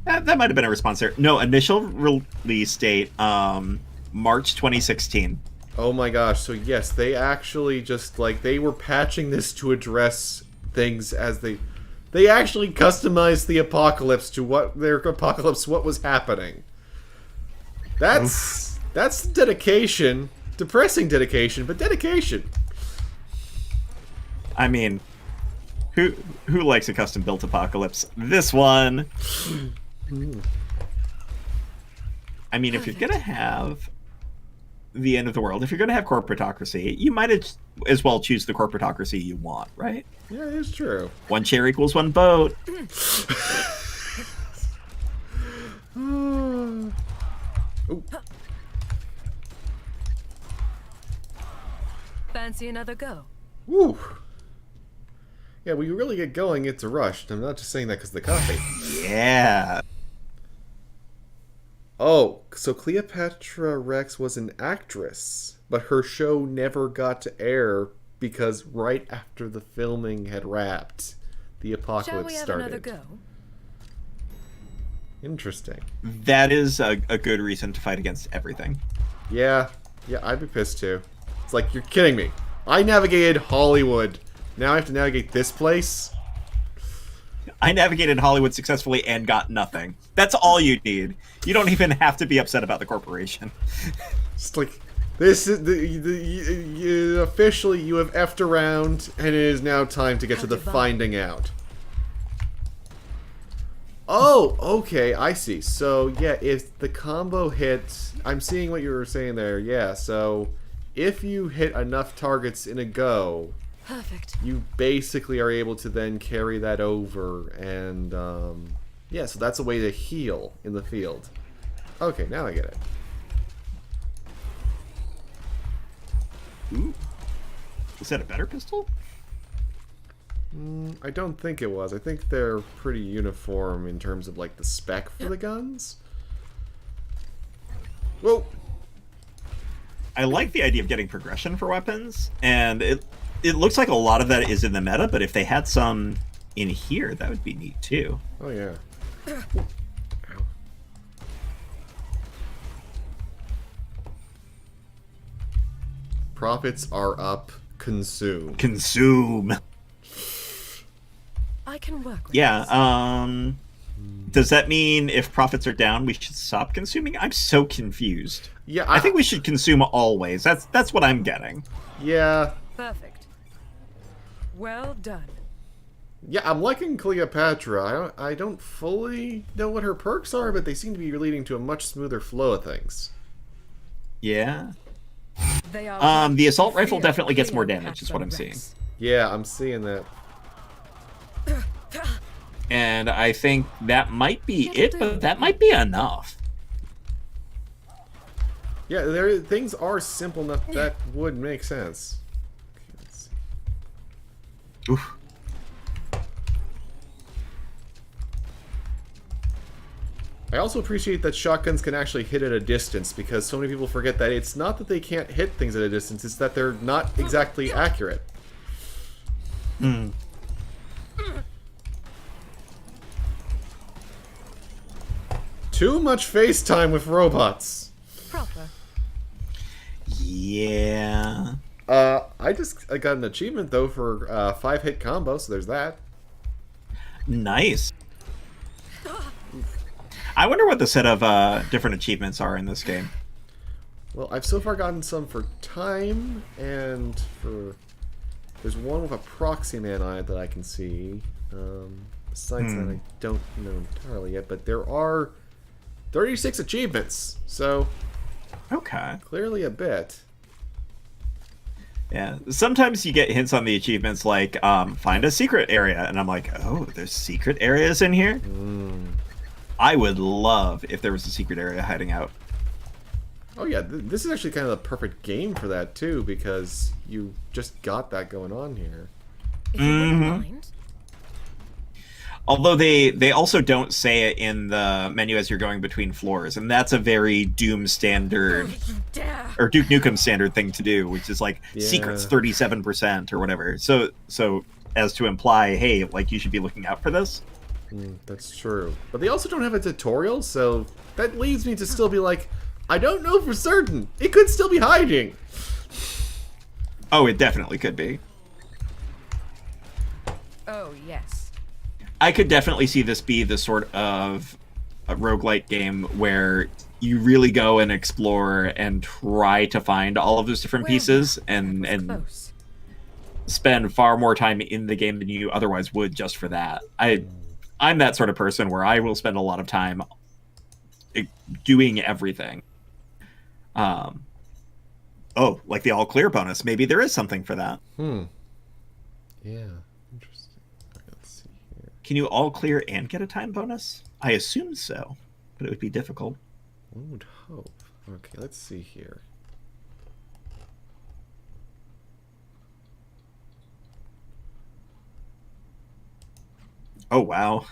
That might have been a response there. No, initial release date, March 2016. Oh my gosh. So, yes, they actually just, like, they were patching this to address things as they actually customized the apocalypse to what was happening. That's dedication. Depressing dedication, but dedication. I mean, who likes a custom built apocalypse? This one. I mean, if you're gonna have the end of the world, if you're gonna have corporatocracy, you might as well choose the corporatocracy you want, right? Yeah, it's true. One chair equals one boat. Ooh. Fancy another go? Woo. Yeah, when you really get going, it's a rush. I'm not just saying that because of the coffee. Yeah. Oh, so Cleopatra Rex was an actress, but her show never got to air because right after the filming had wrapped, the apocalypse Shall we started. have another go? Interesting. That is a good reason to fight against everything. Yeah, I'd be pissed too. It's like, you're kidding me. I navigated Hollywood. Now I have to navigate this place? I navigated Hollywood successfully and got nothing. That's all you need. You don't even have to be upset about the corporation. It's like, this is officially you have effed around, and it is now time to get to the finding out. Oh, okay, I see. So, yeah, if the combo hits... I'm seeing what you were saying there, yeah. So, if you hit enough targets in a go... Perfect. You basically are able to then carry that over, and, yeah, so that's a way to heal in the field. Okay, now I get it. Ooh. Is that a better pistol? I don't think it was. I think they're pretty uniform in terms of, like, the spec for the guns. Whoa! I like the idea of getting progression for weapons, and it looks like a lot of that is in the meta, but if they had some in here, that would be neat, too. Oh, yeah. Ow. Profits are up. Consume. Consume! I can work with Yeah, this. Does that mean if profits are down, we should stop consuming? I'm so confused. Yeah, I think we should consume always. That's what I'm getting. Yeah. Perfect. Well done. Yeah, I'm liking Cleopatra. I don't fully know what her perks are, but they seem to be leading to a much smoother flow of things. Yeah. They are The assault rifle fear definitely gets more Cleopatra damage, is what I'm seeing. Rex. Yeah, I'm seeing that. And I think that might be it, but that might be enough. Yeah, things are simple enough that would make sense. Okay, let's see. Oof. I also appreciate that shotguns can actually hit at a distance, because so many people forget that it's not that they can't hit things at a distance, it's that they're not exactly accurate. Too much FaceTime with robots. Proper. Yeah. I got an achievement though for 5-hit combo, so there's that. Nice. I wonder what the set of different achievements are in this game. Well, I've so far gotten some for time, and for... There's one with a proxy man on it that I can see. Besides that, I don't know entirely yet, but there are 36 achievements, so... Okay. Clearly a bit. Yeah. Sometimes you get hints on the achievements like, find a secret area, and I'm like, oh, there's secret areas in here? I would love if there was a secret area hiding out. Oh yeah, this is actually kind of the perfect game for that too, because you just got that going on here. If you wouldn't mind. Although they also don't say it in the menu as you're going between floors, and that's a very Doom standard, You dare. or Duke Nukem standard thing to do, which is like Yeah. secrets 37% or whatever. So as to imply, hey, like you should be looking out for this. That's true. But they also don't have a tutorial, so that leads me to still be like, I don't know for certain. It could still be hiding. Oh, it definitely could be. Oh, yes. I could definitely see this be the sort of a roguelike game where you really go and explore and try to find all of those different Well, pieces that and was close. spend far more time in the game than you otherwise would just for that. I'm that sort of person where I will spend a lot of time doing everything. Oh, like the all clear bonus. Maybe there is something for that. Yeah. Interesting. Alright, let's see here. Can you all clear and get a time bonus? I assume so, but it would be difficult. One would hope. Okay, let's see here. Oh, wow.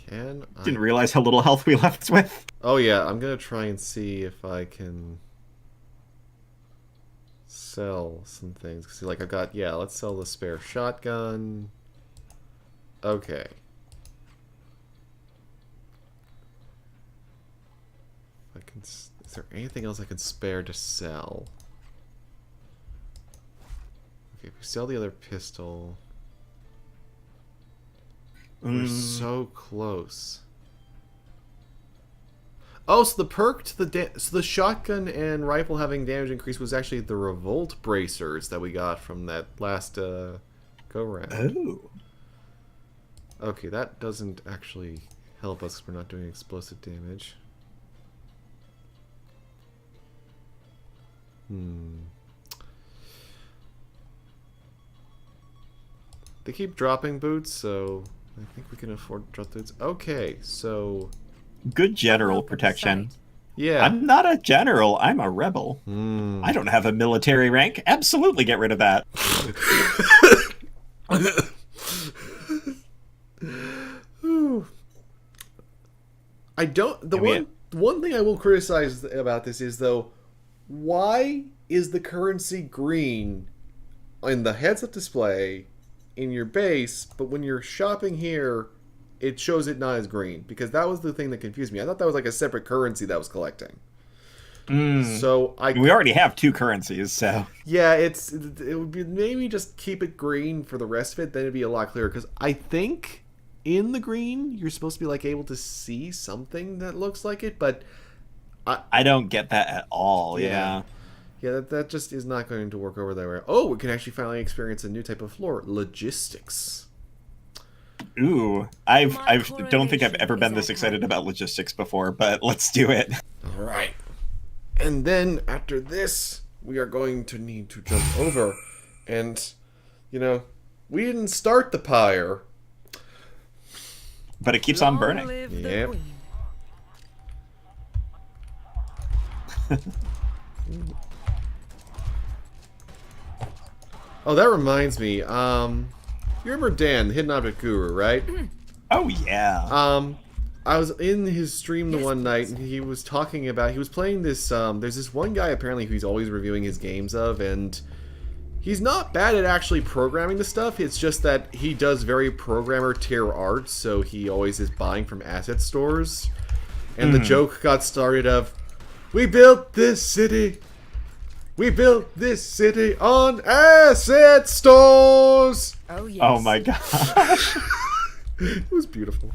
Can I... Didn't realize how little health we left with. Oh yeah, I'm gonna try and see if I can sell some things. See, like I've got, yeah, let's sell the spare shotgun. Okay. I can. Is there anything else I can spare to sell? Okay, if we sell the other pistol, we're so close. Oh, so the perk to the shotgun and rifle having damage increase was actually the revolt bracers that we got from that last go round. Oh. Okay, that doesn't actually help us 'cause we're not doing explosive damage. They keep dropping boots, so I think we can afford to drop boots. Okay, so Good general Welcome protection. sight. yeah. I'm not a general, I'm a rebel. I don't have a military rank. Absolutely get rid of that. I don't. One thing I will criticize about this is though, why is the currency green in the heads-up display in your base, but when you're shopping here, it shows it not as green? Because that was the thing that confused me. I thought that was like a separate currency that was collecting. So We already have two currencies, so... yeah, it would be maybe just keep it green for the rest of it. Then it'd be a lot clearer. Because I think in the green you're supposed to be like able to see something that looks like it, but I don't get that at all, yeah. Yeah, that just is not going to work over there. Oh, we can actually finally experience a new type of floor, logistics. Ooh, I don't think I've ever been this excited about logistics before, but let's do it. All right. And then after this, we are going to need to jump over. And, you know, we didn't start the pyre. But it keeps on Long burning. live the Yep. queen. Oh, that reminds me. You remember Dan, the Hidden Object Guru, right? Oh, yeah. I was in his stream the one night, and he was talking about, he was playing this, there's this one guy apparently who he's always reviewing his games of, and he's not bad at actually programming the stuff. It's just that he does very programmer tier art, so he always is buying from asset stores. And the joke got started of, we built this city. We built this city on asset stores. Oh yes. Oh my gosh. It was beautiful.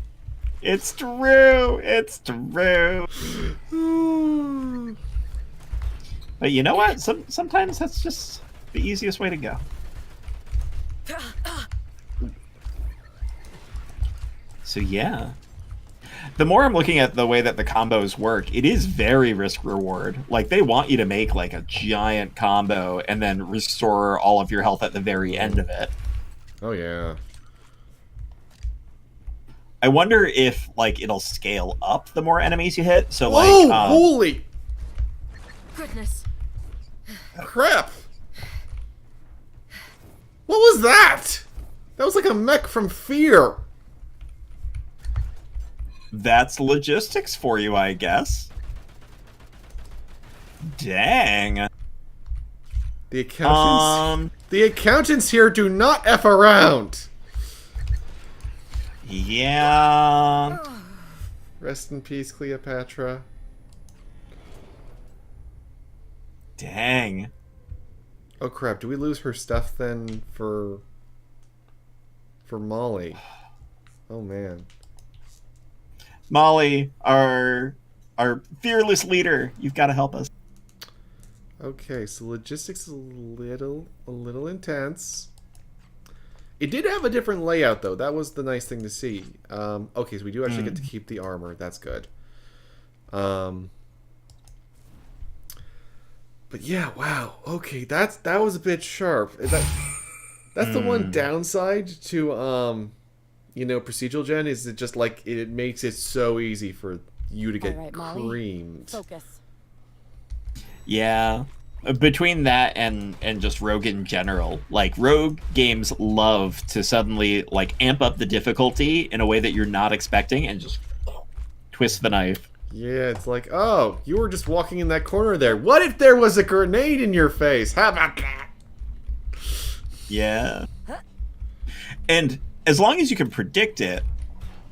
It's true. It's true. But you know what? Sometimes that's just the easiest way to go. So yeah. The more I'm looking at the way that the combos work, it is very risk reward. Like, they want you to make like a giant combo and then restore all of your health at the very end of it. Oh yeah. I wonder if like it'll scale up the more enemies you hit. So like, Oh, holy Goodness. crap! What was that? That was like a mech from Fear. that's logistics for you, I guess. Dang. The accountants here do not F around. Yeah. Rest in peace, Cleopatra. Dang. Oh crap, do we lose her stuff then for Molly? Oh man. Molly, our fearless leader, you've got to help us. Okay, so logistics is a little intense. It did have a different layout though. That was the nice thing to see. Okay, so we do actually get to keep the armor. That's good. But yeah, wow. Okay, that was a bit sharp. That's the one downside to you know, procedural gen, is it just like it makes it so easy for you to get All right, Molly. creamed. Focus. Yeah. Between that and just Rogue in general, like, Rogue games love to suddenly like amp up the difficulty in a way that you're not expecting and just twist the knife. Yeah, it's like, oh, you were just walking in that corner there. What if there was a grenade in your face? How about that? Yeah. And as long as you can predict it,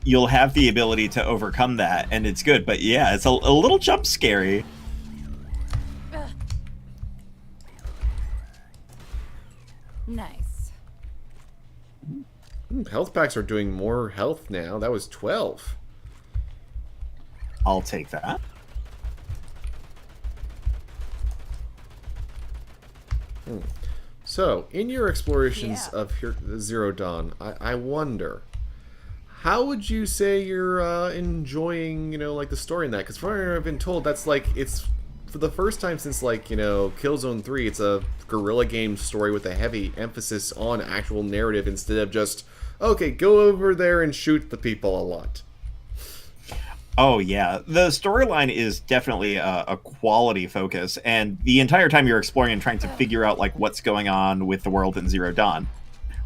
you'll have the ability to overcome that, and it's good. But yeah, it's a little jump scary. Nice. Health packs are doing more health now. That was 12. I'll take that. So, in your explorations of Zero Dawn, I wonder, how would you say you're enjoying, you know, like the story in that? Because from what I've been told, that's like, it's for the first time since, like, you know, Killzone 3, it's a guerrilla game story with a heavy emphasis on actual narrative instead of just, okay, go over there and shoot the people a lot. Oh yeah, the storyline is definitely a quality focus, and the entire time you're exploring and trying to figure out like what's going on with the world in Zero Dawn.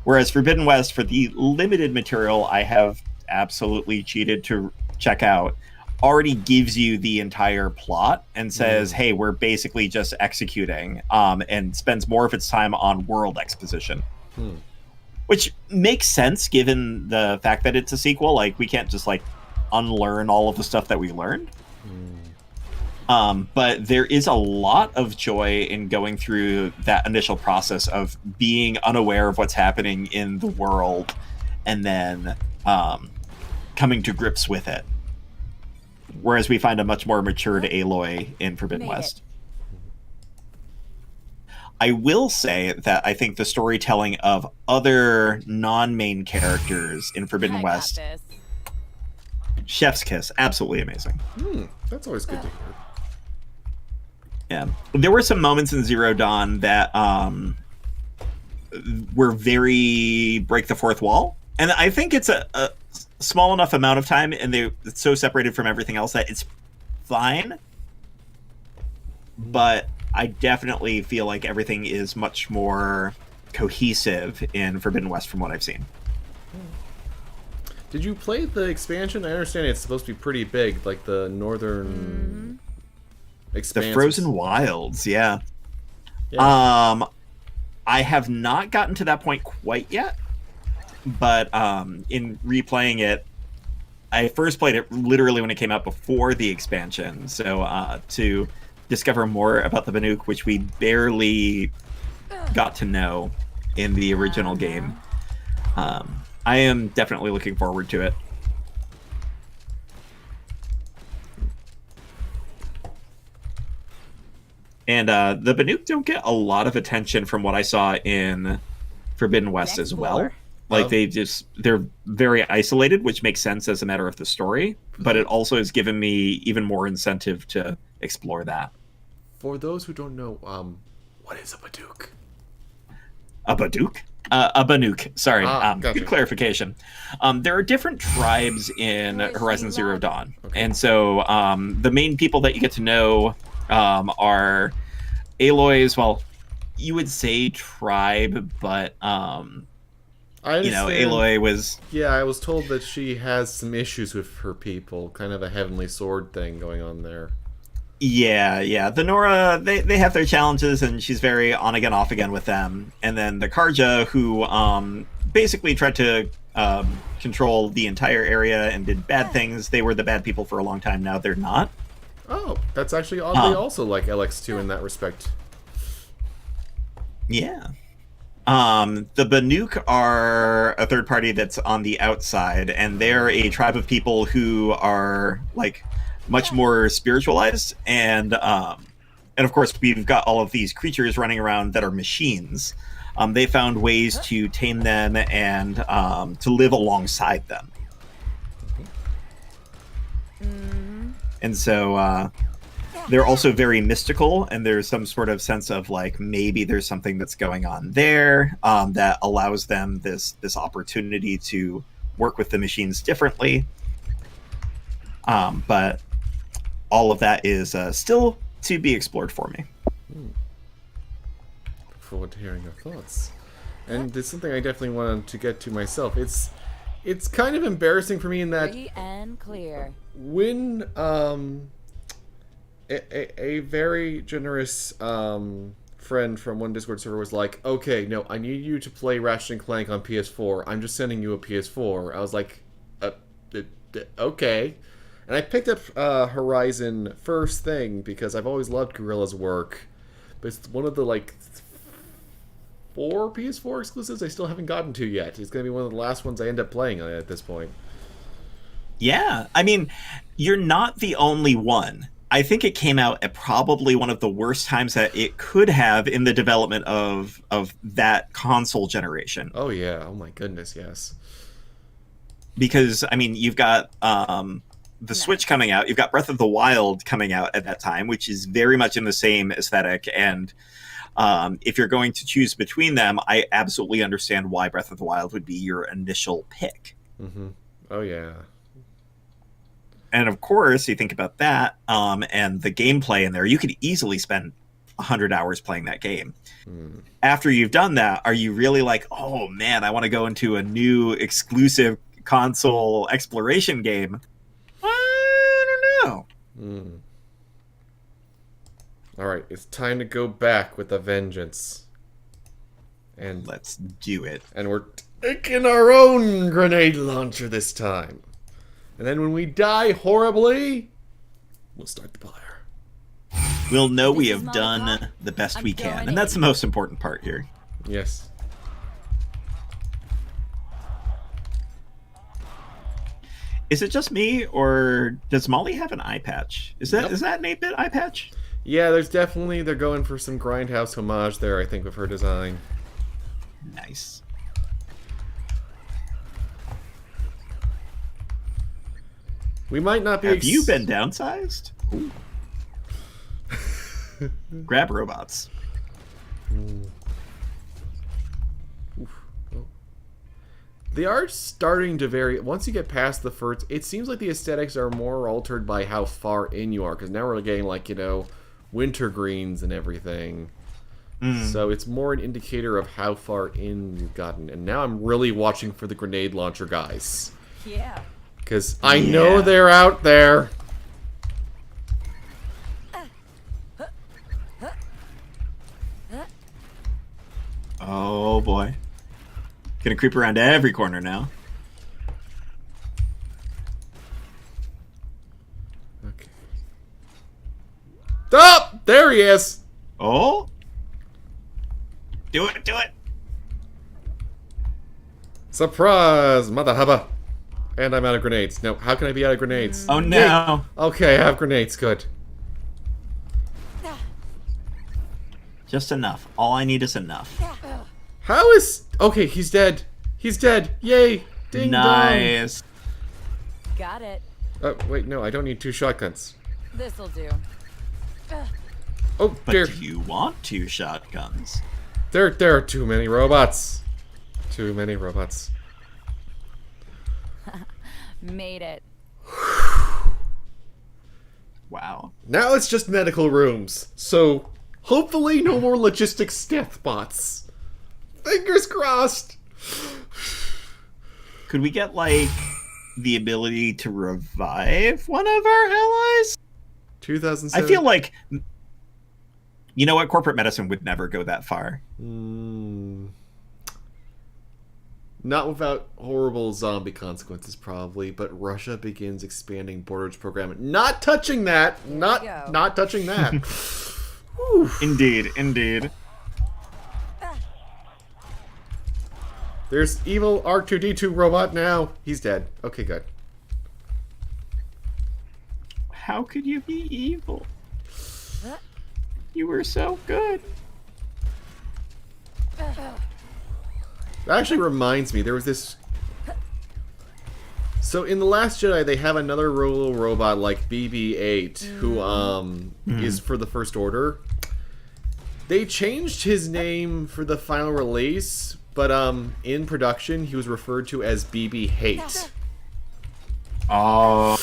Whereas Forbidden West, for the limited material I have absolutely cheated to check out, already gives you the entire plot and says, hey, we're basically just executing, and spends more of its time on world exposition. Which makes sense given the fact that it's a sequel. Like, we can't just like unlearn all of the stuff that we learned. But there is a lot of joy in going through that initial process of being unaware of what's happening in the world and then coming to grips with it. Whereas we find a much more matured Aloy in Forbidden West. I will say that I think the storytelling of other non-main characters in Forbidden I got West, this. chef's kiss, absolutely amazing. That's always good to hear. Yeah, there were some moments in Zero Dawn that were very break the fourth wall, and I think it's a small enough amount of time, and it's so separated from everything else that it's fine. But I definitely feel like everything is much more cohesive in Forbidden West from what I've seen. Did you play the expansion? I understand it's supposed to be pretty big, like the northern expanse. The Frozen Wilds, yeah. I have not gotten to that point quite yet, but in replaying it, I first played it literally when it came out before the expansion. So to discover more about the Banuk, which we barely got to know in the original game, I am definitely looking forward to it. And the Banuk don't get a lot of attention from what I saw in Forbidden West as well. Like they're very isolated, which makes sense as a matter of the story, but it also has given me even more incentive to explore that. For those who don't know, what is a Baduk? A Baduk? A Banuk, sorry. Gotcha. Good clarification. There are different tribes in Horizon Zero Dawn. Okay. And so the main people that you get to know are Aloy's, well, you would say tribe, but Aloy was... Yeah, I was told that she has some issues with her people, kind of a heavenly sword thing going on there. Yeah. The Nora, they have their challenges, and she's very on again, off again with them. And then the Karja, who basically tried to control the entire area and did bad things. They were the bad people for a long time. Now they're not. Oh, that's actually oddly also like LX2 in that respect. Yeah. The Banuk are a third party that's on the outside, and they're a tribe of people who are like much more spiritualized, and of course we've got all of these creatures running around that are machines. They found ways to tame them and to live alongside them. And so they're also very mystical, and there's some sort of sense of like maybe there's something that's going on there that allows them this opportunity to work with the machines differently. But all of that is still to be explored for me. Look forward to hearing your thoughts. And it's something I definitely wanted to get to myself. It's kind of embarrassing for me in that Free and clear. when a very generous friend from one Discord server was like, okay, no, I need you to play Ratchet & Clank on PS4. I'm just sending you a PS4. I was like, okay. And I picked up Horizon first thing because I've always loved Guerrilla's work. But it's one of the, like, 4 PS4 exclusives I still haven't gotten to yet. It's going to be one of the last ones I end up playing at this point. Yeah, I mean, you're not the only one. I think it came out at probably one of the worst times that it could have in the development of that console generation. Oh, yeah. Oh, my goodness, yes. Because, I mean, you've got the Switch coming out. You've got Breath of the Wild coming out at that time, which is very much in the same aesthetic. And if you're going to choose between them, I absolutely understand why Breath of the Wild would be your initial pick. Mm-hmm. Oh, yeah. And of course, you think about that and the gameplay in there, you could easily spend 100 hours playing that game. After you've done that, are you really like, oh man, I want to go into a new exclusive console exploration game? I don't know. Alright, it's time to go back with a vengeance. And let's do it. And we're taking our own grenade launcher this time. And then when we die horribly, we'll start the fire. We'll know we have done the best we can. And that's the most important part here. Yes. Is it just me, or does Molly have an eye patch? Is that an 8-bit eye patch? Yeah, they're going for some Grindhouse homage there, I think, with her design. Nice. We might not be... Have you been downsized? Grab robots. They are starting to vary. Once you get past the first, it seems like the aesthetics are more altered by how far in you are, because now we're getting, like, you know, winter greens and everything. So it's more an indicator of how far in you've gotten. And now I'm really watching for the grenade launcher guys. Yeah. Because I know they're out there. Oh boy. Gonna creep around every corner now. There he is. Oh. Do it, do it. Surprise, mother hubba. And I'm out of grenades. No, how can I be out of grenades? Oh no. Okay, I have grenades. Good. Just enough. All I need is enough. How is... Okay, he's dead. He's dead. Yay. Ding Nice. Got it. dong. Wait, no, I don't need 2 shotguns. This'll do. Oh, But dear. do you want 2 shotguns? There are too many robots. Too many robots. Made it. Wow. Now it's just medical rooms. So, hopefully no more logistics death bots. Fingers crossed. Could we get, like, the ability to revive one of our allies? 2007. I feel like... You know what? Corporate medicine would never go that far. Not without horrible zombie consequences, probably. But Russia begins expanding borders program. Not touching that. Not touching that. Whew. Indeed, indeed. There's evil R2-D2 robot now. He's dead. Okay, good. How could you be evil? You were so good. That actually reminds me, there was this... So in The Last Jedi, they have another little robot like BB-8, who is for the First Order. They changed his name for the final release, but in production, he was referred to as BB-Hate. Oh.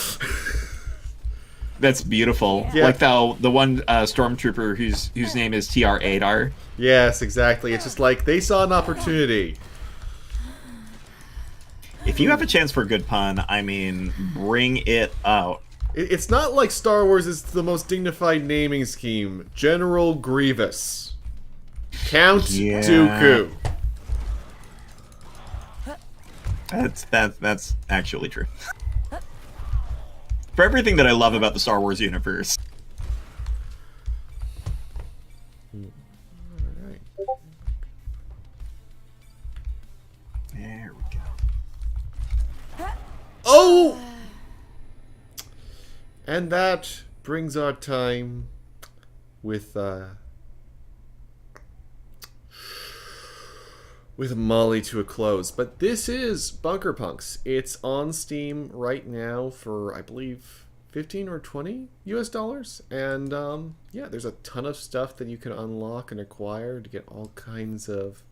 That's beautiful. Yeah. Like the one stormtrooper whose name is TR-8R. Yes, exactly. It's just like, they saw an opportunity. If you have a chance for a good pun, I mean, bring it out. It's not like Star Wars is the most dignified naming scheme. General Grievous. Count Dooku. That's actually true. For everything that I love about the Star Wars universe. Alright. There we go. Oh! And that brings our time with Molly to a close. But this is Bunker Punks. It's on Steam right now for, I believe, 15 or 20 US dollars. And yeah, there's a ton of stuff that you can unlock and acquire to get all kinds of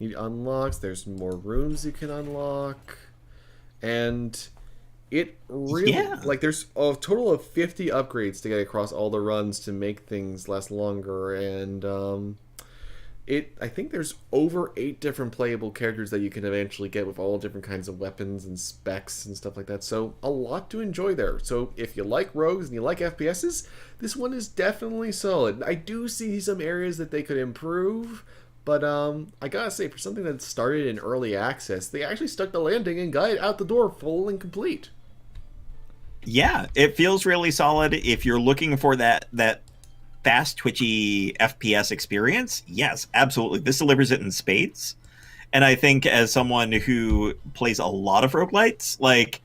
neat unlocks. There's more rooms you can unlock. And it really, like, there's a total of 50 upgrades to get across all the runs to make things last longer. And I think there's over 8 different playable characters that you can eventually get with all different kinds of weapons and specs and stuff like that. So a lot to enjoy there. So if you like rogues and you like FPSs, this one is definitely solid. I do see some areas that they could improve, but I gotta say, for something that started in early access, they actually stuck the landing and got it out the door full and complete. Yeah, it feels really solid. If you're looking for that fast, twitchy FPS experience, yes, absolutely. This delivers it in spades. And I think as someone who plays a lot of roguelites, like,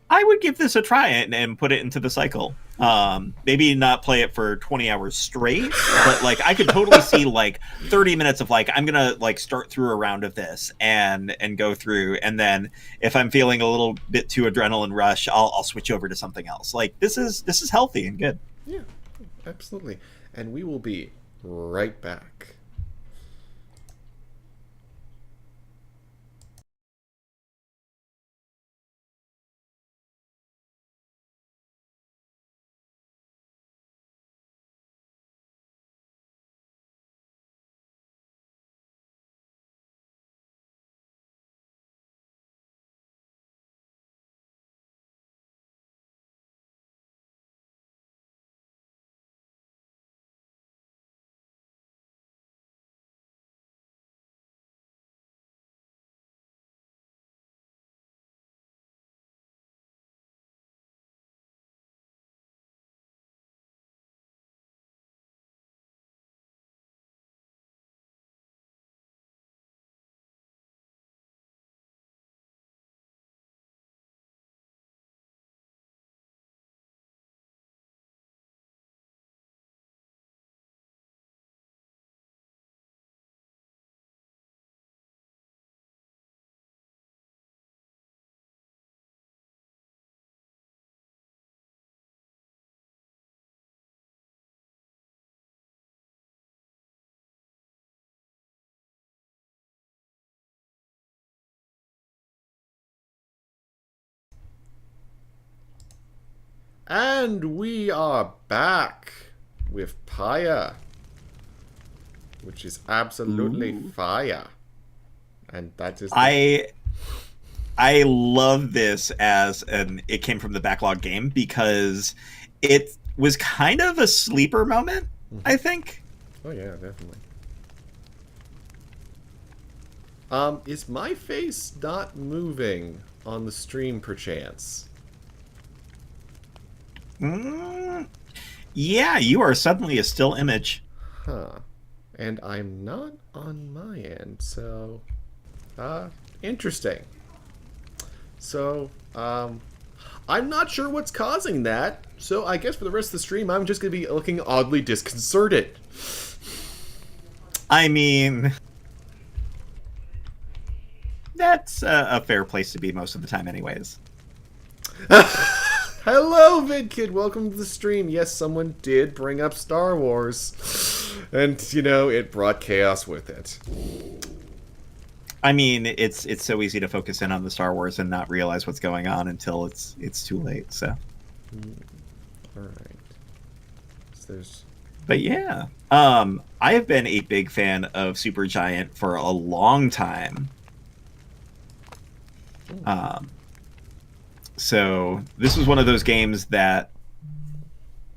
I would give this a try and put it into the cycle. Maybe not play it for 20 hours straight, but like I could totally see like 30 minutes of like, I'm gonna like start through a round of this and go through, and then if I'm feeling a little bit too adrenaline rush, I'll switch over to something else. Like this is healthy and good. Yeah, absolutely. And we will be right back. And we are back with Pyre, which is absolutely fire. And that is I love this as it came from the Backlog game because it was kind of a sleeper moment, I think. Oh yeah, definitely. Is my face not moving on the stream perchance? Yeah, you are suddenly a still image. Huh. And I'm not on my end, so interesting. So, I'm not sure what's causing that, so I guess for the rest of the stream I'm just gonna be looking oddly disconcerted. I mean, that's a fair place to be most of the time anyways. Hello, VidKid! Welcome to the stream. Yes, someone did bring up Star Wars. And, you know, it brought chaos with it. I mean, it's so easy to focus in on the Star Wars and not realize what's going on until it's too late, so. Alright. So there's... But yeah. I have been a big fan of Supergiant for a long time. So this was one of those games that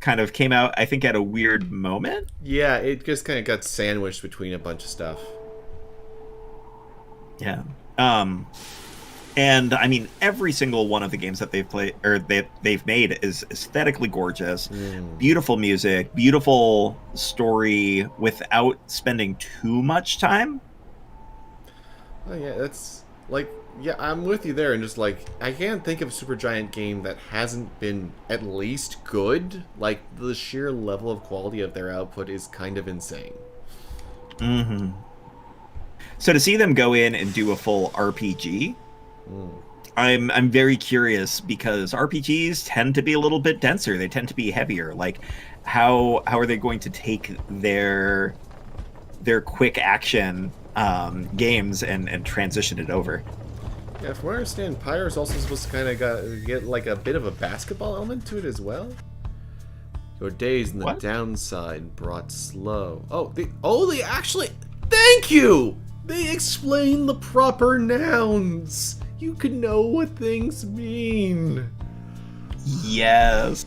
kind of came out, I think, at a weird moment. Yeah, it just kind of got sandwiched between a bunch of stuff. Yeah. And I mean, every single one of the games that they've played or they've made is aesthetically gorgeous, beautiful music, beautiful story without spending too much time. Oh yeah, that's like, yeah, I'm with you there, and just like, I can't think of a Supergiant game that hasn't been at least good. Like, the sheer level of quality of their output is kind of insane. So to see them go in and do a full RPG, I'm very curious because RPGs tend to be a little bit denser. They tend to be heavier. Like, how are they going to take their quick action games and transition it over? Yeah, from what I understand, Pyre is also supposed to kind of get like a bit of a basketball element to it as well. Your days in the downside brought slow. Oh, they actually... Thank you! They explain the proper nouns. You can know what things mean. Yes.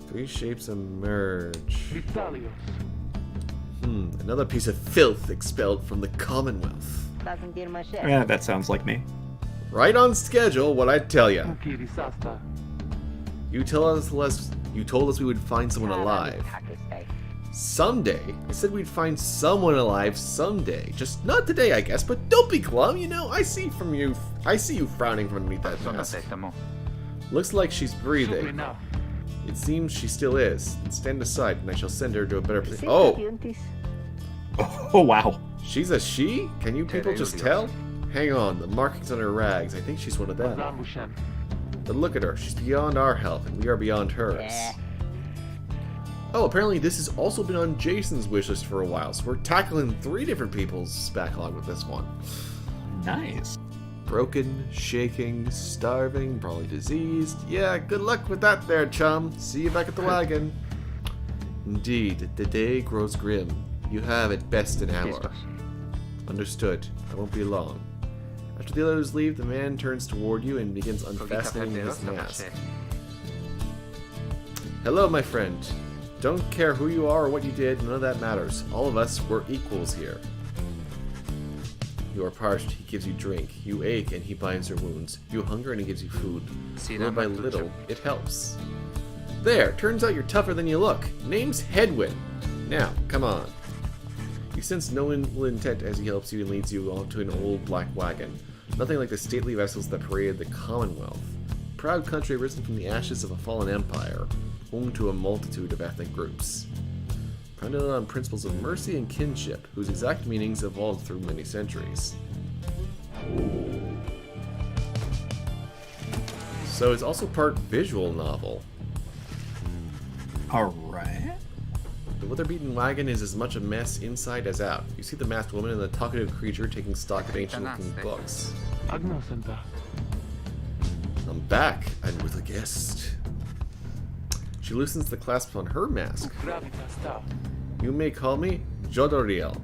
Three shapes emerge. Another piece of filth expelled from the Commonwealth. Yeah, that sounds like me. Right on schedule, what I'd tell you. You told us we would find someone alive. Someday. I said we'd find someone alive someday. Just not today, I guess, but don't be glum, you know, I see you frowning from underneath that mask. Looks like she's breathing. It seems she still is. Stand aside, and I shall send her to a better place. Oh, wow. She's a she? Can you people just tell? Hang on, the markings on her rags. I think she's one of them. But look at her. She's beyond our help, and we are beyond hers. Oh, apparently this has also been on Jason's wishlist for a while, so we're tackling 3 different people's backlog with this one. Nice. Broken, shaking, starving, probably diseased. Yeah, good luck with that there, chum. See you back at the wagon. Indeed, the day grows grim. You have at best an hour. Understood. I won't be long. After the others leave, the man turns toward you and begins unfastening his mask. Hello, my friend. Don't care who you are or what you did, none of that matters. All of us, we're equals here. You are parched, he gives you drink. You ache, and he binds your wounds. You hunger, and he gives you food. Little by little, it helps. There, turns out you're tougher than you look. Name's Headwind. Now, come on. You sense no ill intent as he helps you and leads you onto an old black wagon. Nothing like the stately vessels that paraded the Commonwealth. Proud country risen from the ashes of a fallen empire, home to a multitude of ethnic groups. Founded on principles of mercy and kinship, whose exact meanings evolved through many centuries. So it's also part visual novel. Alright. The weather-beaten wagon is as much a mess inside as out. You see the masked woman and the talkative creature taking stock of ancient-looking books. I'm back, and with a guest. She loosens the clasp on her mask. You may call me Jodoriel.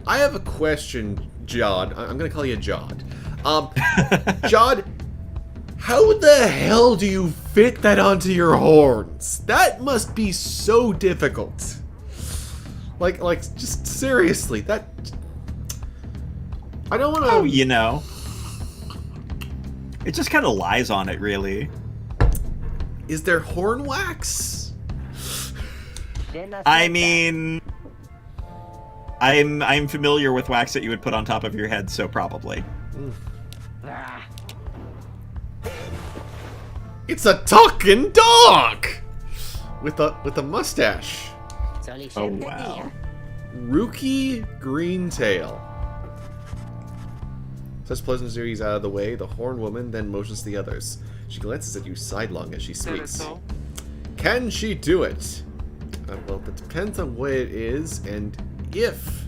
I have a question, Jod. I'm gonna call you Jod. Jod, how the hell do you fit that onto your horns? That must be so difficult. Like, just seriously, that... I don't want to... Oh, you know. It just kind of lies on it, really. Is there horn wax? I mean... I'm familiar with wax that you would put on top of your head, so probably. It's a talking dog! With a mustache. Oh, wow. Rookie Greentail. Such pleasant series out of the way, the horn woman then motions the others. She glances at you sidelong as she speaks. Can she do it? Well, it depends on what it is, and if,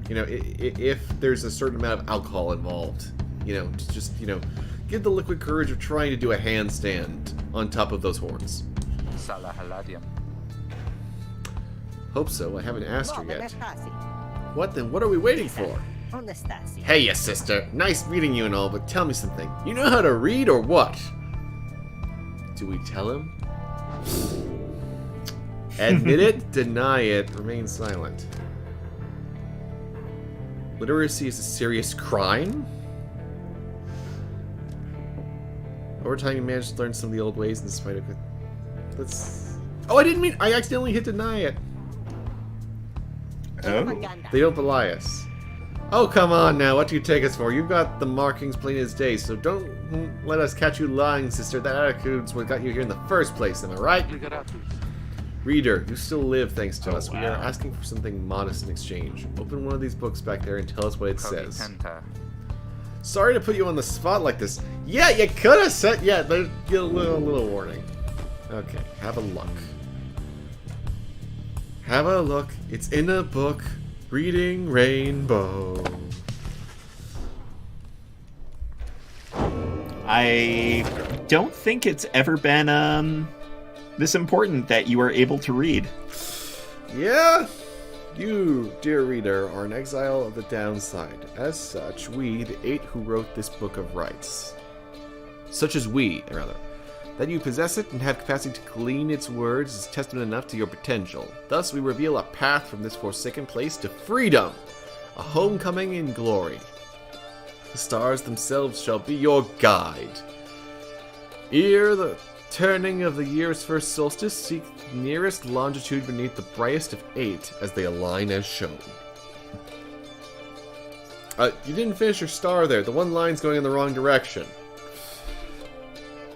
if there's a certain amount of alcohol involved. To just, give the liquid courage of trying to do a handstand on top of those horns. Hope so. I haven't asked her yet. What then? What are we waiting for? Hey, yes, sister. Nice meeting you and all, but tell me something. You know how to read or what? Do we tell him? Admit it, deny it, remain silent. Literacy is a serious crime? Over time, you managed to learn some of the old ways in spite of it. Let's... Oh, I accidentally hit deny it. Oh. They don't belie us. Oh, come on now. What do you take us for? You've got the markings plain as day, so don't let us catch you lying, sister. That attitude's what got you here in the first place, am I right? Reader, you still live thanks to us. We are asking for something modest in exchange. Open one of these books back there and tell us what it says. Sorry to put you on the spot like this. Yeah, you could have said... Yeah, there's a little warning. Okay, have a look. Have a look. It's in a book. Reading Rainbow. I don't think it's ever been this important that you are able to read. Yeah? You, dear reader, are an exile of the downside. As such, we, the 8 who wrote this book of rights, such as we, rather, that you possess it and have capacity to glean its words is testament enough to your potential. Thus, we reveal a path from this forsaken place to freedom, a homecoming in glory. The stars themselves shall be your guide. Ere the turning of the year's first solstice, seek the nearest longitude beneath the brightest of 8 as they align as shown. You didn't finish your star there. The one line's going in the wrong direction.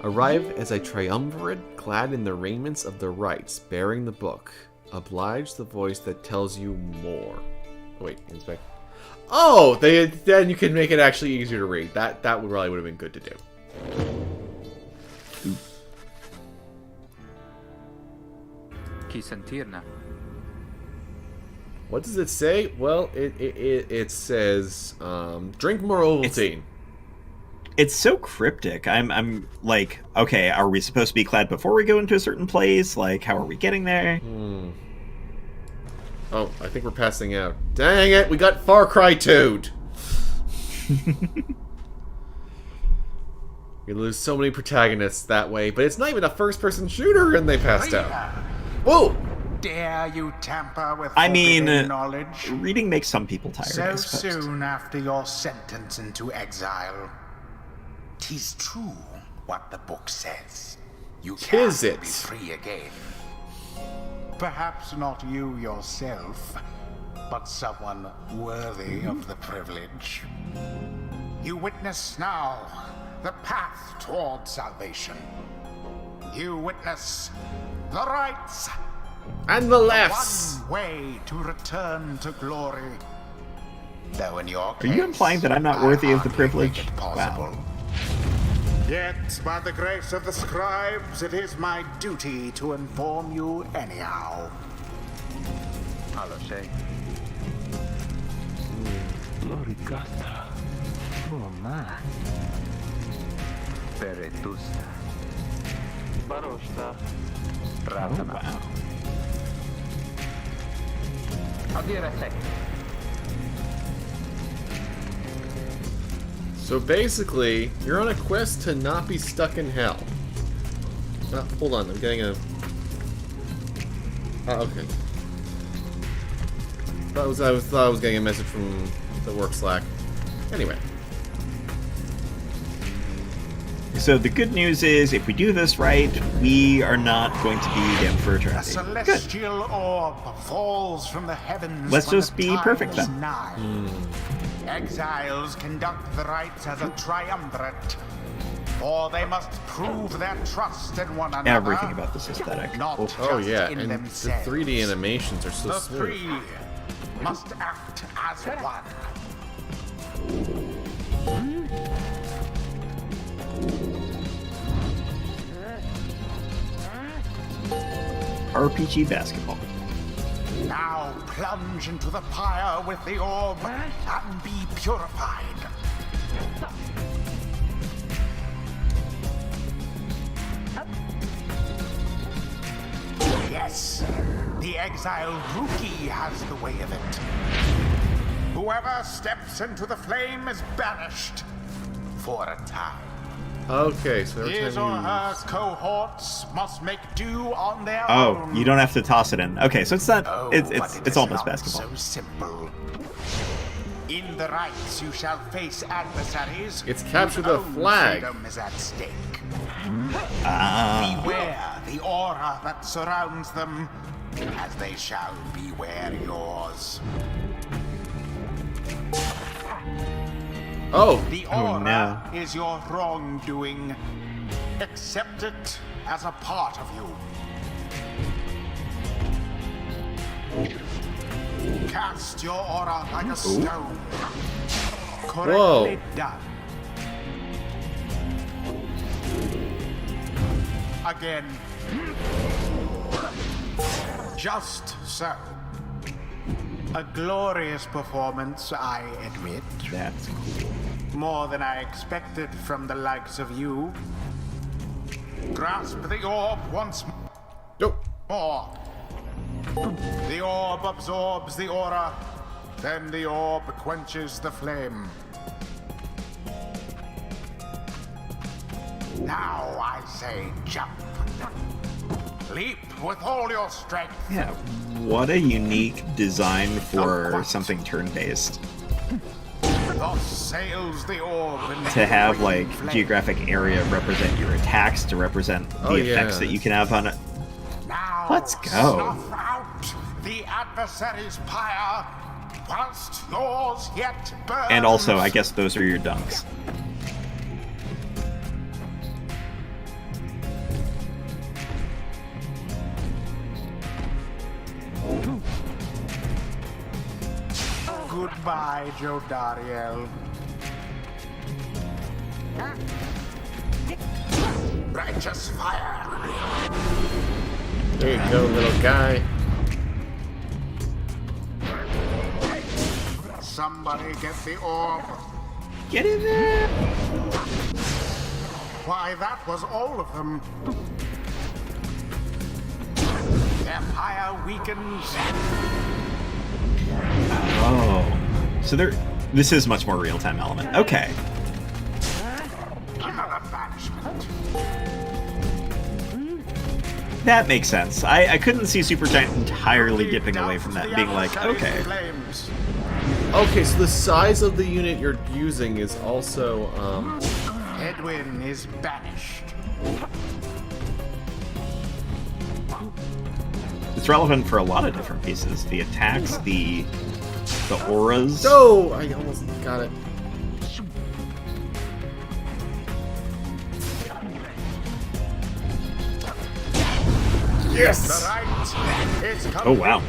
Arrive as a triumvirate clad in the raiments of the rights, bearing the book. Oblige the voice that tells you more. Wait, inspect. Oh, then you can make it actually easier to read. That probably would have been good to do. What does it say? Well, it says, drink more Ovaltine. It's so cryptic. I'm like, okay, are we supposed to be clad before we go into a certain place? Like, how are we getting there? Oh, I think we're passing out. Dang it, we got Far Cry 2'd. We lose so many protagonists that way, but it's not even a first-person shooter and they passed out. Whoa! Dare you tamper with knowledge? Reading makes some people tired, I So suppose. soon after your sentence into exile. 'Tis true what the book says. You can Is it? be free again. Perhaps not you yourself, but someone worthy of the privilege. You witness now the path toward salvation. You witness the rights And the lefts! one way to return to glory. Though in your Are you implying that I'm not worthy of the privilege? Possible. Wow. Yet, by the grace of the scribes, it is my duty to inform you anyhow. Oh, wow. I'll be right back. So basically, you're on a quest to not be stuck in hell. Hold on, I'm getting a... Oh, okay. I thought I was getting a message from the work Slack. Anyway. So the good news is, if we do this right, we are not going to be damned for A eternity. celestial orb falls from the heavens. Let's when just the be time perfect is then. nigh. Exiles conduct the rites as a triumvirate, for they must prove their trust in one another. Everything about this aesthetic. Not Oh. Oh just yeah, in and the themselves. 3D animations are so The smooth. three must act as one. RPG basketball. Now plunge into the pyre with the orb and be purified. Yes, the exile rookie has the way of it. Whoever steps into the flame is banished for a time. Okay, so every His or time her cohorts must make do on their Oh, own. you don't have to toss it in. Okay, so it's not. Oh, it's but it's it it's is almost not basketball. So simple. In the rites, you shall face adversaries. It's capture whose the own flag. freedom is at stake. Ah, Beware the aura that surrounds them, as they shall beware yours. Oh, The Oh, aura no. is your wrongdoing. Accept it as a part of you. Cast your aura like a stone. Correctly Whoa. done. Again. Just so. A glorious performance, I admit. that's cool. More than I expected from the likes of you. Grasp the orb once nope. more. The orb absorbs the aura, then the orb quenches the flame. Now I say jump. Leap with all your strength. Yeah, what a unique design for quite. something turn-based. Thus sails the orb in the To have like winged flame. geographic area represent your attacks, to represent the Oh, effects yeah. that you can have on it. Now Let's go. snuff out the adversary's pyre whilst yours yet burns. And also, I guess those are your dunks. Goodbye, Joe Dariel. Righteous fire. There you go, little guy. Somebody get the orb. Get in there! Why, that was all of them. Their pyre weakens. Oh. So this is much more real-time element. Okay. Another banishment. That makes sense. I couldn't see Supergiant entirely dipping away from that, being like, okay. Flames. Okay, so the size of the unit you're using is also, Edwin is banished. It's relevant for a lot of different pieces. The attacks, the auras. Oh, I almost got it. The Yes! right is complete. Oh, wow.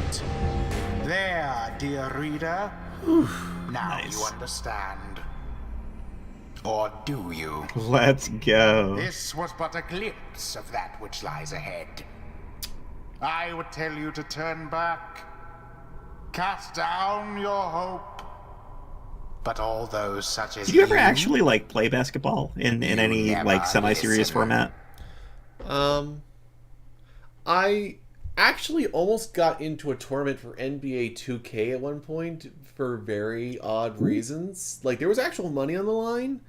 There, dear reader. Now Nice. you understand. Or do you? Let's go. This was but a glimpse of that which lies ahead. I would tell you to turn back. Cast down your hope. But all those such as Did you ever actually like play basketball in any never like semi-serious listen. format? I actually almost got into a tournament for NBA 2K at one point for very odd reasons. Like, there was actual money on the line,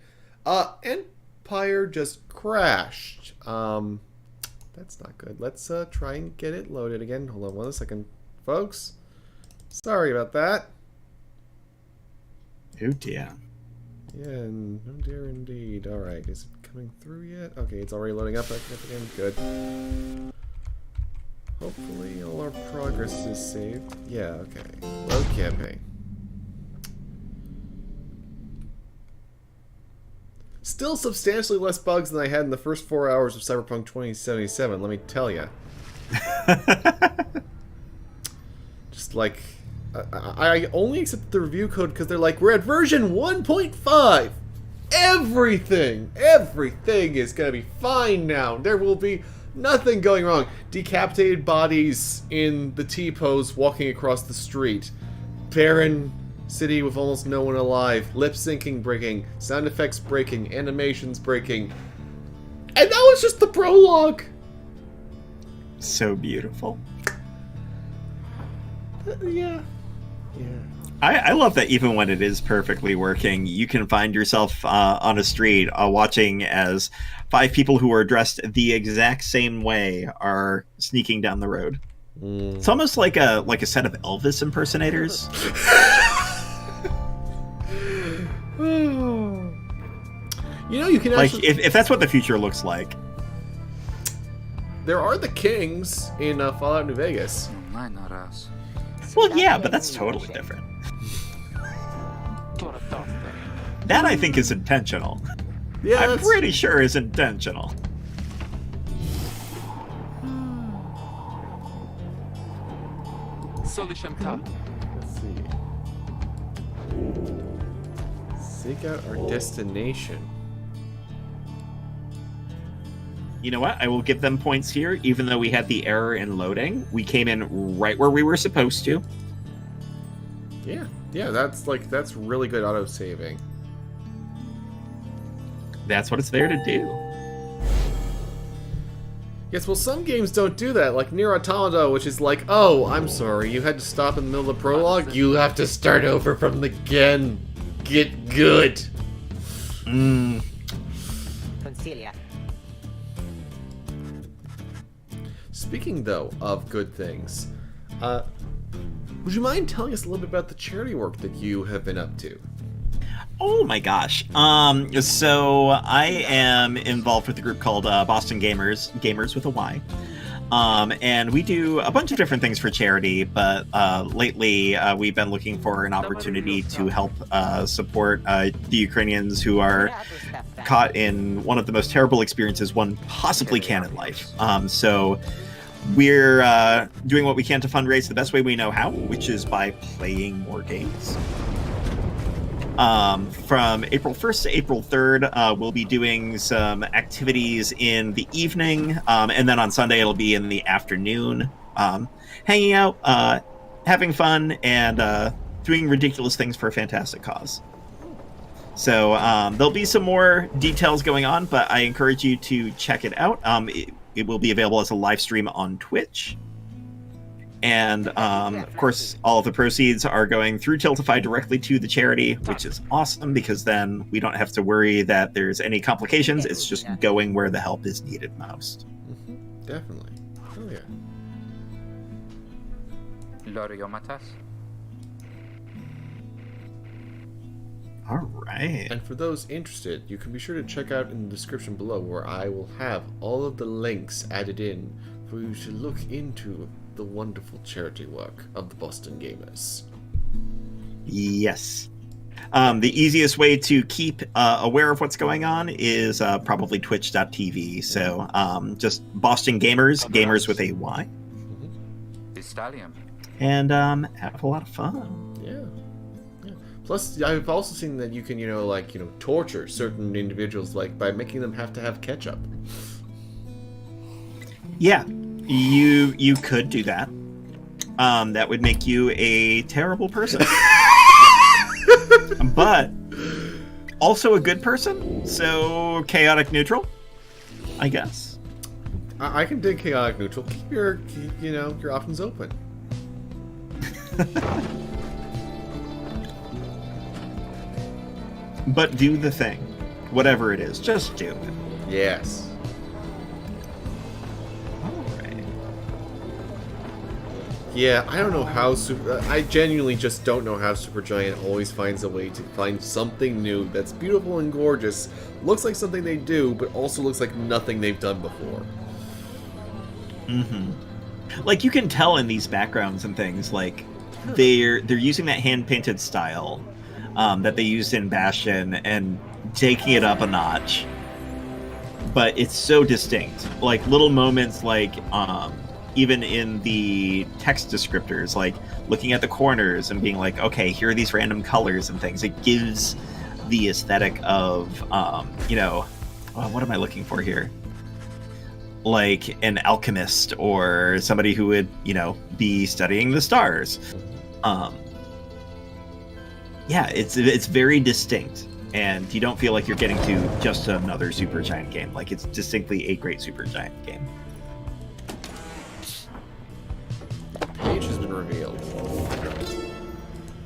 and Pyre just crashed. That's not good. Let's try and get it loaded again. Hold on 1 second, folks. Sorry about that. Oh dear. Yeah, no dear indeed. Alright, is it coming through yet? Okay, it's already loading up again. Good. Hopefully all our progress is saved. Yeah, okay. Load campaign. Still substantially less bugs than I had in the first 4 hours of Cyberpunk 2077, let me tell ya. Just like... I only accept the review code because they're like, we're at version 1.5! Everything is gonna be fine now. There will be nothing going wrong. Decapitated bodies in the T-pose walking across the street. Barren city with almost no one alive. Lip syncing breaking. Sound effects breaking. Animations breaking. And that was just the prologue! So beautiful. Yeah. I love that even when it is perfectly working, you can find yourself on a street watching as 5 people who are dressed the exact same way are sneaking down the road. It's almost like a set of Elvis impersonators. You know, you can Like, actually... if that's what the future looks like. There are the Kings in Fallout New Vegas. Well, yeah, but that's totally different. That, I think, is intentional. Yeah, I'm that's... pretty sure is intentional. Let's see. Seek out our destination. You know what? I will give them points here, even though we had the error in loading. We came in right where we were supposed to. Yeah, that's really good auto-saving. That's what it's there to do. Yes, well, some games don't do that, like Nier Automata, which is like, oh, I'm sorry, you had to stop in the middle of the prologue, you have to start over from the again. Get good. Consilia. Speaking, though, of good things, would you mind telling us a little bit about the charity work that you have been up to? Oh my gosh. So I am involved with a group called Boston Gamers with a Y. And we do a bunch of different things for charity, but lately we've been looking for an opportunity to help support the Ukrainians who are caught in one of the most terrible experiences one possibly can in life. So we're doing what we can to fundraise the best way we know how, which is by playing more games. From April 1st to April 3rd, we'll be doing some activities in the evening, and then on Sunday it'll be in the afternoon, hanging out, having fun, and doing ridiculous things for a fantastic cause. So there'll be some more details going on, but I encourage you to check it out. It will be available as a live stream on Twitch. And, of course, all of the proceeds are going through Tiltify directly to the charity, which is awesome because then we don't have to worry that there's any complications. It's just going where the help is needed most. Mm-hmm. Definitely. Oh, yeah. All right. And for those interested, you can be sure to check out in the description below where I will have all of the links added in for you to look into the wonderful charity work of the Boston Gamers. Yes. The easiest way to keep aware of what's going on is probably twitch.tv. So just Boston Gamers, gamers with a Y. And have a lot of fun. Yeah. Plus, I've also seen that you can, torture certain individuals, like, by making them have to have ketchup. Yeah, you could do that. That would make you a terrible person. But also a good person, so chaotic neutral, I guess. I can dig chaotic neutral. Keep your, your options open. But do the thing. Whatever it is, just do it. Yes. Alright. Yeah, I don't know how I genuinely just don't know how Supergiant always finds a way to find something new that's beautiful and gorgeous, looks like something they do, but also looks like nothing they've done before. Mm-hmm. Like, you can tell in these backgrounds and things, like, they're using that hand-painted style that they used in Bastion and taking it up a notch. But it's so distinct. Like, little moments like, even in the text descriptors, like, looking at the corners and being like, okay, here are these random colors and things. It gives the aesthetic of, what am I looking for here? Like an alchemist or somebody who would, be studying the stars. Yeah, it's very distinct, and you don't feel like you're getting to just another Supergiant game. Like, it's distinctly a great Supergiant game. Page has been revealed.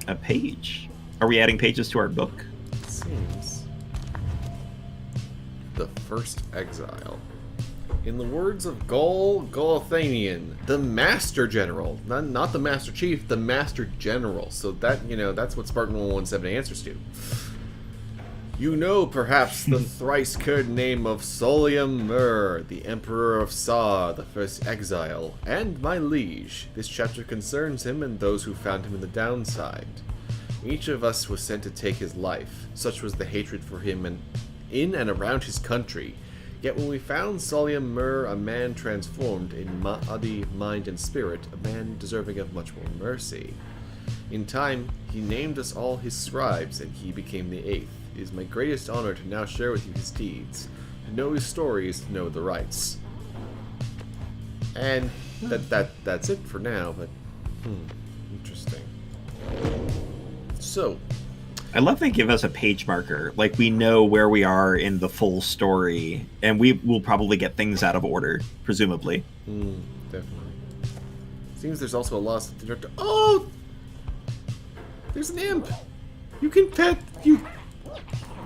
A page? Are we adding pages to our book? It seems. The First Exile. In the words of Golathanian, the Master General, not the Master Chief, the Master General. So that, that's what Spartan 117 answers to. You know, perhaps, the thrice-cured name of Solium Mur, the Emperor of Sa, the First Exile, and my liege. This chapter concerns him and those who found him in the downside. Each of us was sent to take his life. Such was the hatred for him and in and around his country. Yet when we found Solium Mur, a man transformed in body, mind, and spirit, a man deserving of much more mercy. In time, he named us all his scribes, and he became the eighth. It is my greatest honor to now share with you his deeds. To know his story is to know the rights. And that's it for now, but interesting. So, I love they give us a page marker. Like, we know where we are in the full story, and we will probably get things out of order, presumably. Definitely. Seems there's also a loss of the director. Oh! There's an imp! You can pet...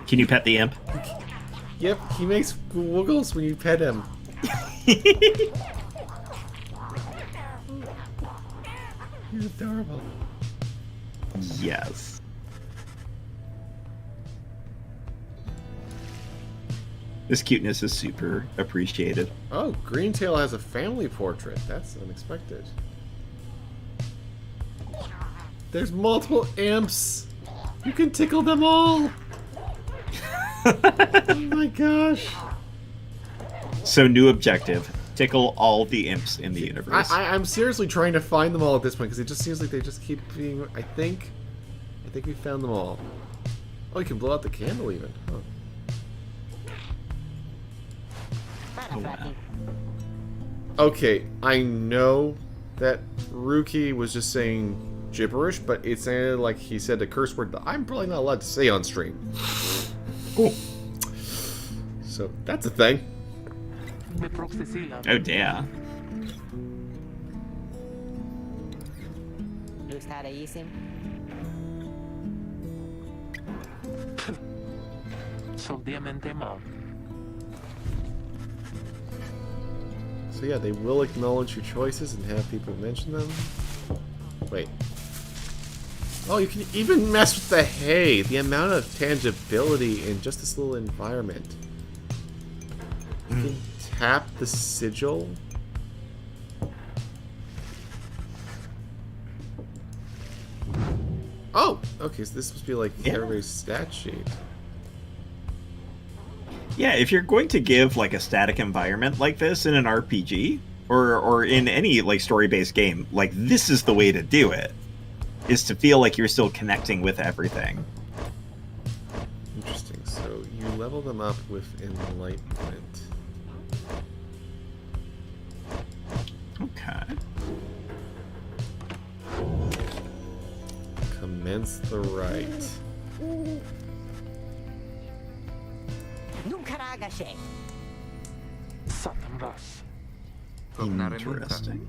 Can you pet the imp? Yep, he makes wiggles when you pet him. He's adorable. Yes. This cuteness is super appreciated. Oh, Greentail has a family portrait. That's unexpected. There's multiple imps. You can tickle them all. Oh my gosh. So, new objective. Tickle all the imps in the universe. I'm seriously trying to find them all at this point because it just seems like they just keep being... I think we found them all. Oh, you can blow out the candle even. Huh. Oh, wow. Okay, I know that Ruki was just saying gibberish, but it sounded like he said a curse word that I'm probably not allowed to say on stream. Cool. So, that's a thing. Oh, dear. So yeah, they will acknowledge your choices and have people mention them. Wait. Oh, you can even mess with the hay. The amount of tangibility in just this little environment. You can tap the sigil. Oh, okay, so this must be like everybody's stat sheet. Yeah, if you're going to give like a static environment like this in an RPG or in any like story-based game, like this is the way to do it. Is to feel like you're still connecting with everything. Interesting. So you level them up with enlightenment. Okay. Commence the rite. Interesting.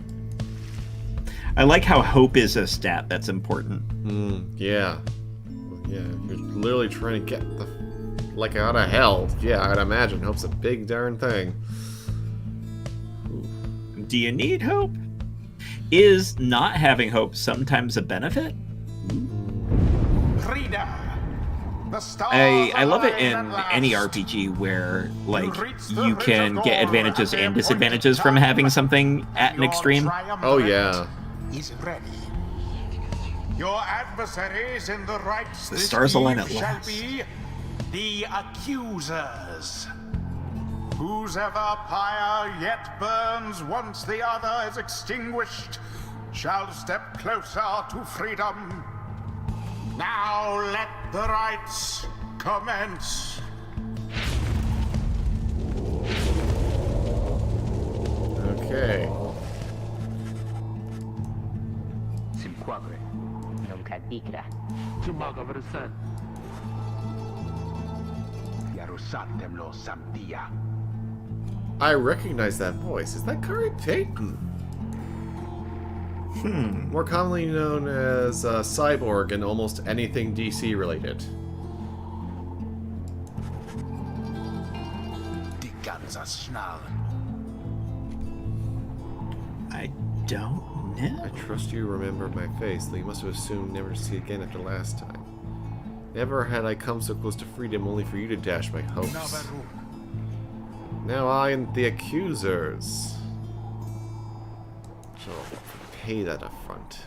I like how hope is a stat that's important. Yeah. Yeah, you're literally trying to get the like out of hell. Yeah, I'd imagine hope's a big darn thing. Do you need hope? Is not having hope sometimes a benefit? Freedom. The stars I love it align in at last. any RPG where like you can get advantages and disadvantages from having something at an Your extreme. Oh, yeah. Is ready. Your adversaries in the right The stars align at shall last. be the accusers. Whose ever pyre yet burns once the other is extinguished shall step closer to freedom. Now let the rites commence. Okay. I recognize that voice. Is that Kari Payton? More commonly known as Cyborg in almost anything DC related. Die ganze Schnall. I don't know. I trust you remember my face, though you must have assumed never to see it again after last time. Never had I come so close to freedom only for you to dash my hopes. Now I and the accusers shall pay that affront.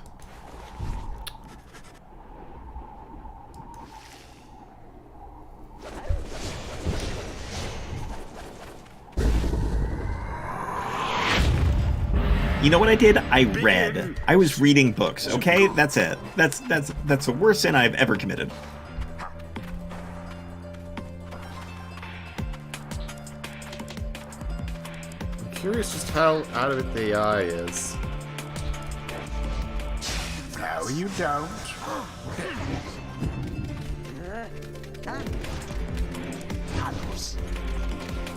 You know what I did? I read. I was reading books. Okay, that's it. That's the worst sin I've ever committed. I'm curious just how out of it the AI is. No, you don't.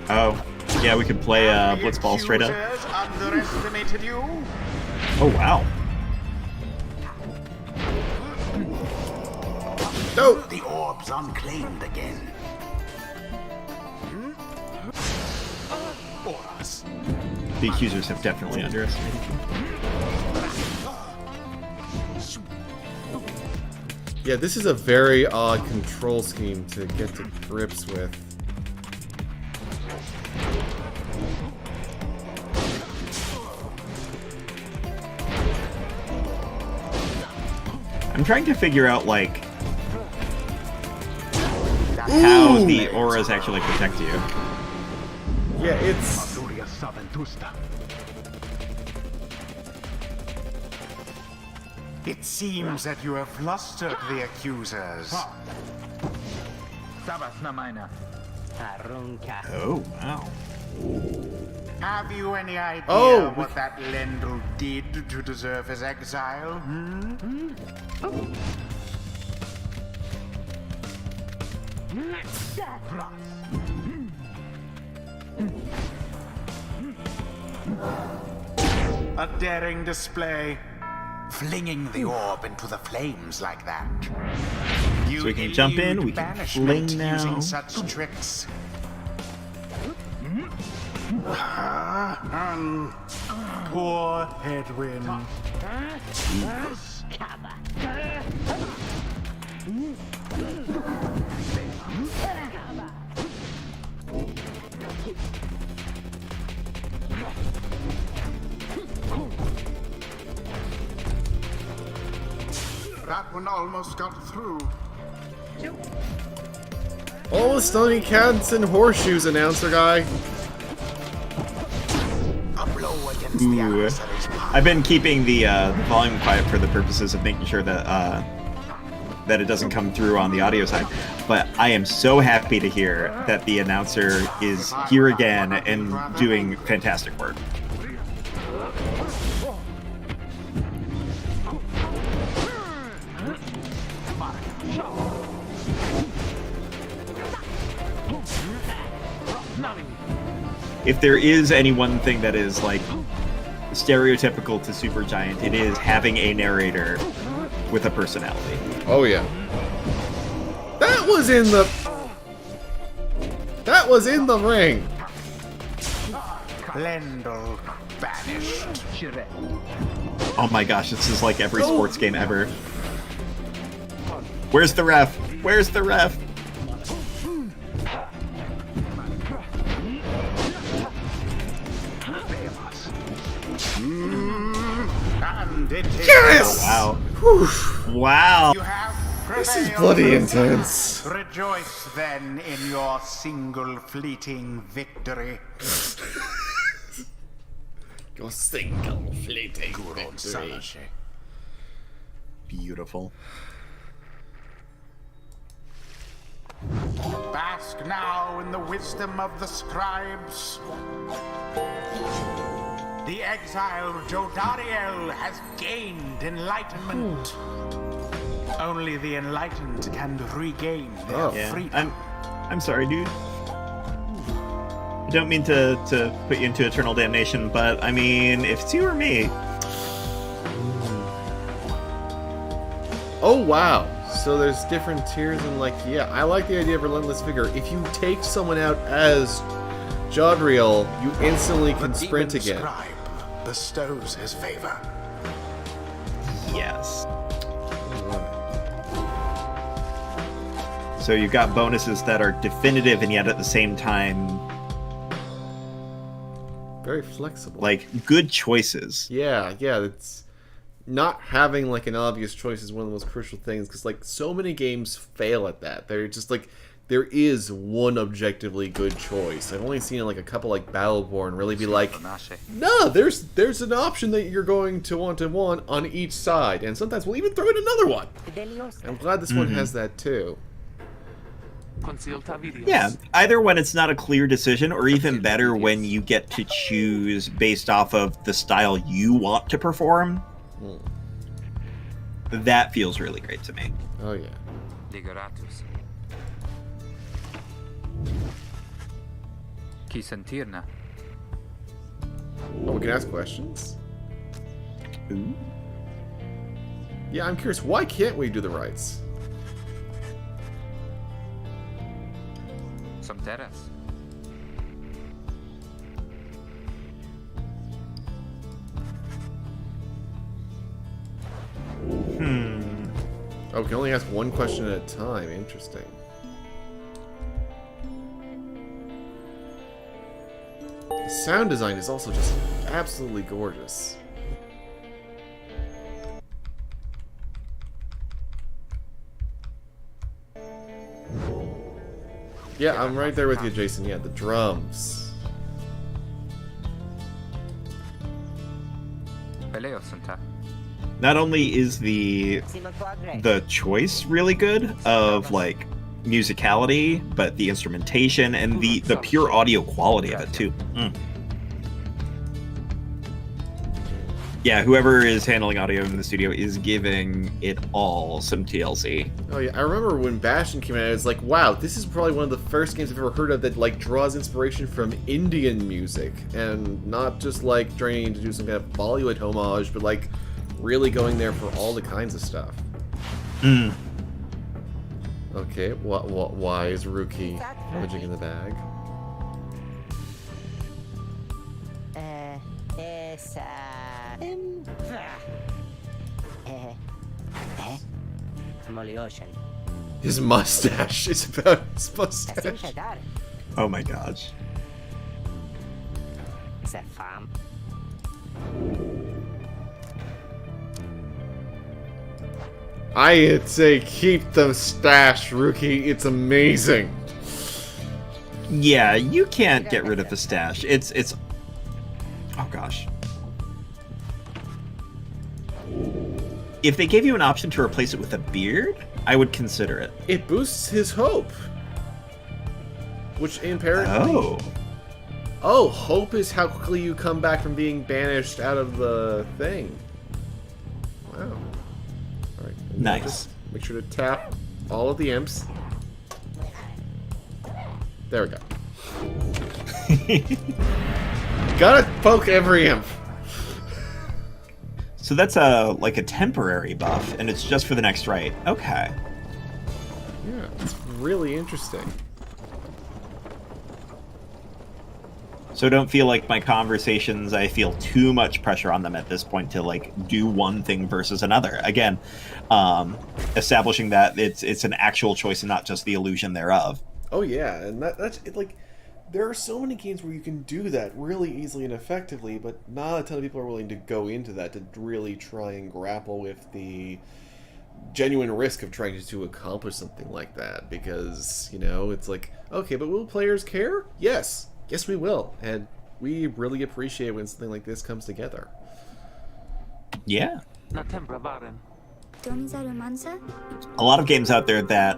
Oh, yeah, we could play Blitzball straight up. Accusers underestimated you. Oh wow. No! The orb's unclaimed again. Auras. The accusers have definitely underestimated you. Yeah, this is a very odd control scheme to get to grips with. I'm trying to figure out like how the auras actually protect you. Yeah, it's... It seems that you have flustered the accusers. Oh wow. Have you any idea Oh, what that Lendl did to deserve his exile? A daring display. Flinging the orb into the flames like that. You So we can jump in, elude we can banishment fling now. using such tricks. Poor headwind. That one almost got through. Oh, Stony Cats and Horseshoes announcer guy. A blow against the Ooh. adversary's power. I've been keeping the volume quiet for the purposes of making sure that that it doesn't come through on the audio side. But I am so happy to hear that the announcer is here again and doing fantastic work. If there is any one thing that is like stereotypical to Supergiant, it is having a narrator with a personality. Oh yeah. That was in the ring. Lendl banished. Oh my gosh, this is like every sports game ever. Where's the ref? Where's the ref? And it is. Yes! Wow. Whew. Wow. You have This is prevailed. bloody intense. Rejoice then in your single fleeting victory. Your single fleeting victory. Beautiful. Bask now in the wisdom of the scribes. The exiled Jodariel has gained enlightenment. Only the enlightened can regain their Yeah. freedom. I'm sorry, dude. I don't mean to put you into eternal damnation, but I mean, if it's you or me, Oh wow. So there's different tiers and like, yeah, I like the idea of Relentless Vigor. If you take someone out as Jodriel, you instantly can The sprint demon again. scribe bestows his favor. yes. So you've got bonuses that are definitive and yet at the same time, Very flexible. like, good choices. yeah, it's not having like an obvious choice is one of the most crucial things because like so many games fail at that. They're just like there is one objectively good choice. I've only seen like a couple like Battleborn really be like, no, there's an option that you're going to want on each side, and sometimes we'll even throw in another one. I'm glad this one has that too. Yeah, either when it's not a clear decision, or even better, when you get to choose based off of the style you want to perform. That feels really great to me. Oh yeah. Oh, we can ask questions? Ooh. Yeah, I'm curious, why can't we do the rights? Som teraz. Oh, we can only ask one question at a time. Interesting. The sound design is also just absolutely gorgeous. Yeah, I'm right there with you, Jason. Yeah, the drums. Peleo sunta. Not only is the choice really good of like musicality, but the instrumentation and the pure audio quality of it too. Yeah, whoever is handling audio in the studio is giving it all some TLC. Oh yeah, I remember when Bastion came out, I was like, wow, this is probably one of the first games I've ever heard of that like draws inspiration from Indian music, and not just like trying to do some kind of Bollywood homage, but like really going there for all the kinds of stuff. Okay, why is Ruki rummaging in the bag? His mustache is about his mustache. Oh my gosh. I'd say keep the stash, Ruki. It's amazing. Yeah, you can't get rid of the stash. It's oh gosh. If they gave you an option to replace it with a beard, I would consider it. It boosts his hope. Which apparently... Oh, hope is how quickly you come back from being banished out of the thing. Wow. Alright. Nice. Just make sure to tap all of the imps. There we go. Gotta poke every imp. So that's like a temporary buff, and it's just for the next right. Okay. Yeah, it's really interesting. So don't feel like my conversations, I feel too much pressure on them at this point to like do one thing versus another. Again, establishing that it's an actual choice and not just the illusion thereof. Oh yeah, and that's it, like, there are so many games where you can do that really easily and effectively, but not a ton of people are willing to go into that to really try and grapple with the genuine risk of trying to accomplish something like that, because, you know, it's like, okay, but will players care? Yes, we will, and we really appreciate when something like this comes together. Yeah. A lot of games out there that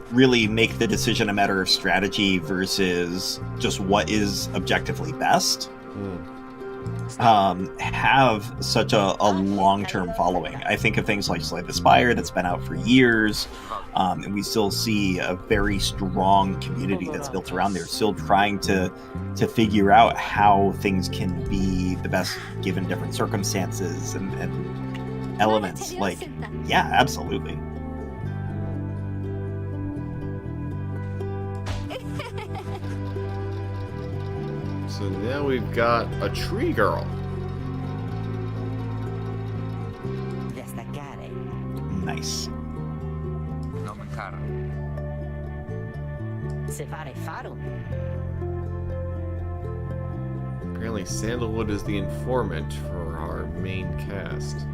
really make the decision a matter of strategy versus just what is objectively best have such a long-term following. I think of things like Slay the Spire that's been out for years, and we still see a very strong community that's built around there, still trying to figure out how things can be the best given different circumstances and elements. Like, yeah, absolutely. So now we've got a tree girl. Nice. Apparently Sandalwood is the informant for our main cast.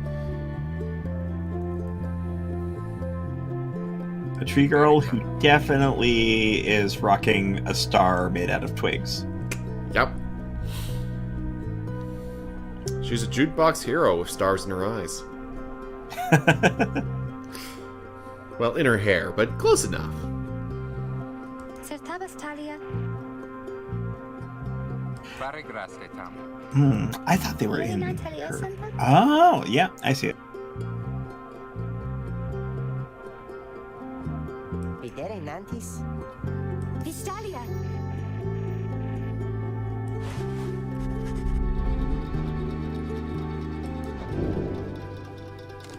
A tree girl who definitely is rocking a star made out of twigs. Yep. She's a jukebox hero with stars in her eyes. Well, in her hair, but close enough. I thought they were in her. Oh, yeah, I see it.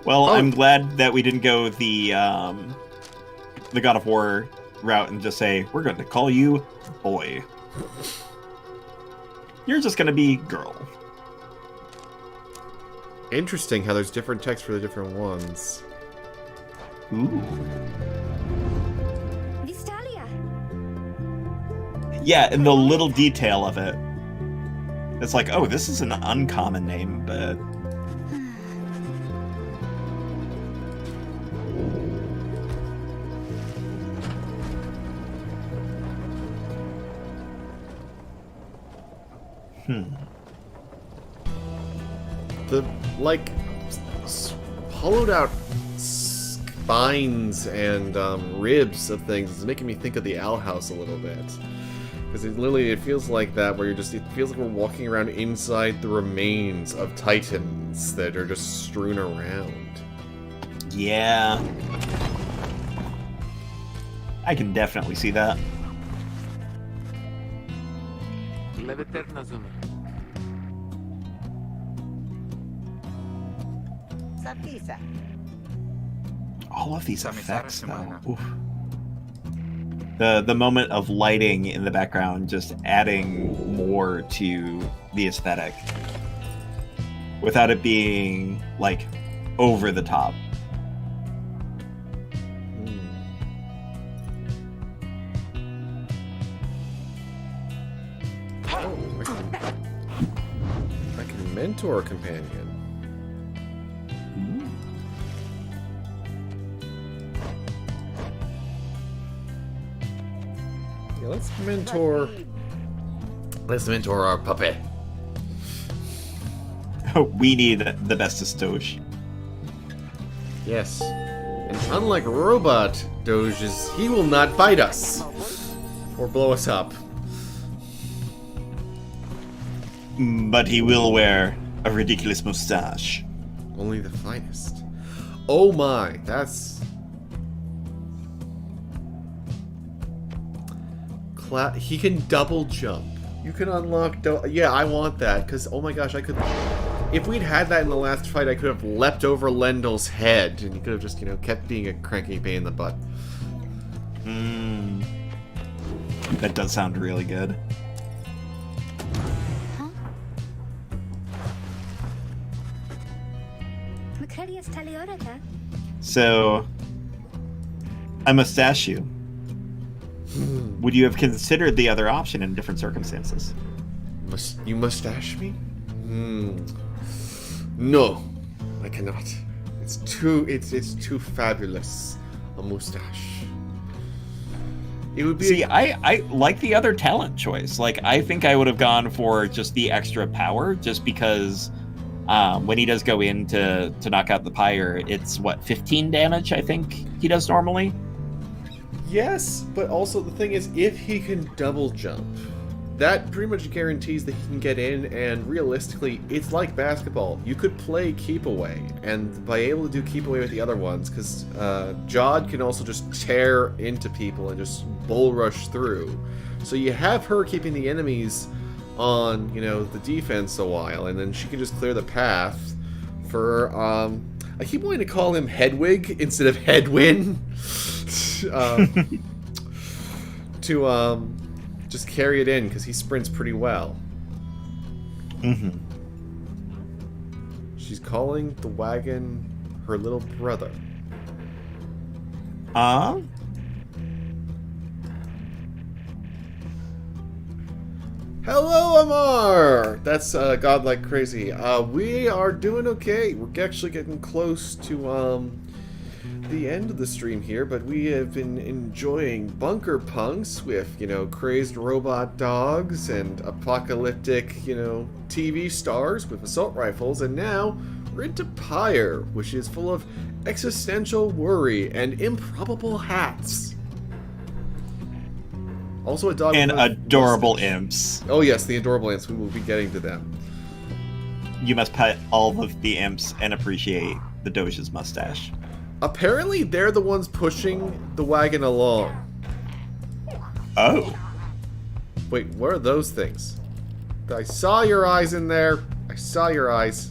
Well, I'm glad that we didn't go the God of War route and just say, we're going to call you boy. You're just going to be girl. Interesting how there's different text for the different ones. Ooh. Yeah, and the little detail of it. It's like, oh, this is an uncommon name, but... The, like, hollowed out spines and ribs of things is making me think of the Owl House a little bit. Because it feels like that, where it feels like we're walking around inside the remains of titans that are just strewn around. Yeah. I can definitely see that. All of these effects, though. Oof. The moment of lighting in the background just adding more to the aesthetic without it being, like, over the top. Oh, I can mentor a companion. Yeah, let's mentor our puppet. We need the bestest Doge. Yes. And unlike robot Doges, he will not bite us or blow us up. But he will wear a ridiculous mustache. Only the finest. Oh my, that's... He can double jump. You can unlock... Yeah, I want that, because, oh my gosh, I could... if we'd had that in the last fight, I could have leapt over Lendl's head, and he could have just, you know, kept being a cranky pain in the butt. That does sound really good. So, I mustache you. Would you have considered the other option in different circumstances? You mustache me? No, I cannot. It's too fabulous. A mustache. It would be. See, I like the other talent choice. Like, I think I would have gone for just the extra power, just because when he does go in to knock out the Pyre, it's, what, 15 damage, I think he does normally? Yes, but also the thing is, if he can double jump, that pretty much guarantees that he can get in, and realistically, it's like basketball. You could play keep away, and by able to do keep away with the other ones, because Jod can also just tear into people and just bull rush through. So you have her keeping the enemies on, you know, the defense a while, and then she can just clear the path for, I keep wanting to call him Hedwig instead of Hedwin. To just carry it in, because he sprints pretty well. She's calling the wagon her little brother. Hello, Amar! That's godlike crazy. We are doing okay. We're actually getting close to the end of the stream here, but we have been enjoying bunker punks with, you know, crazed robot dogs and apocalyptic, you know, TV stars with assault rifles, and now we're into Pyre, which is full of existential worry and improbable hats. Also a dog and with adorable mustache. imps. Oh yes, the adorable imps. We will be getting to them. You must pet all of the imps and appreciate the Doge's mustache. Apparently, they're the ones pushing the wagon along. Oh. Wait, what are those things? I saw your eyes in there. I saw your eyes.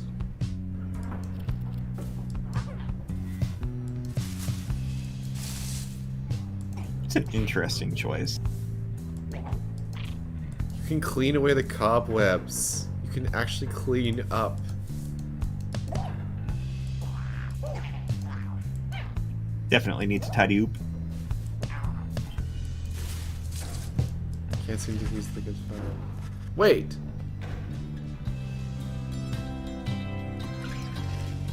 It's an interesting choice. You can clean away the cobwebs. You can actually clean up. Definitely needs to tidy up. Can't seem to use the good fire. Wait!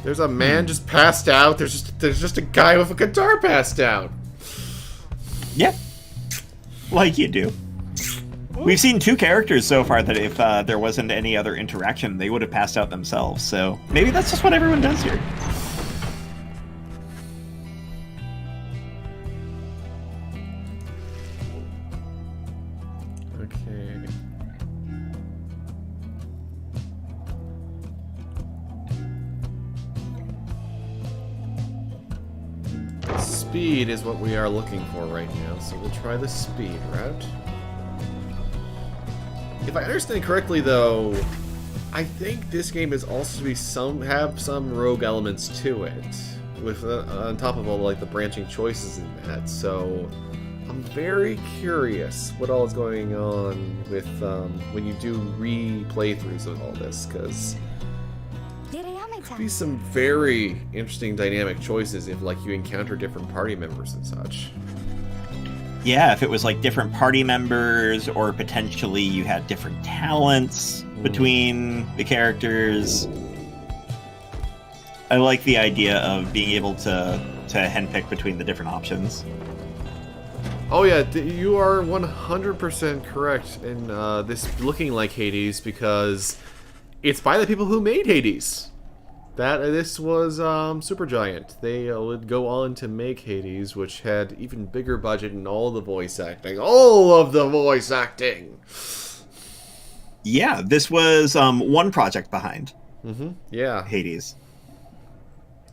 There's a man just passed out. There's just a guy with a guitar passed out. Yeah. Like you do. We've seen two characters so far that if there wasn't any other interaction, they would have passed out themselves. So maybe that's just what everyone does here. Okay. Speed is what we are looking for right now, so we'll try the speed route. If I understand correctly, though, I think this game is also to be have some rogue elements to it, with on top of all like the branching choices in that. So I'm very curious what all is going on with when you do re-playthroughs of all this, because could be some very interesting dynamic choices if like you encounter different party members and such. Yeah, if it was like different party members, or potentially you had different talents between the characters. I like the idea of being able to handpick between the different options. Oh yeah, you are 100% correct in this looking like Hades, because it's by the people who made Hades. This was Supergiant. They would go on to make Hades, which had even bigger budget and all the voice acting. All of the voice acting! Yeah, this was one project behind Yeah. Hades.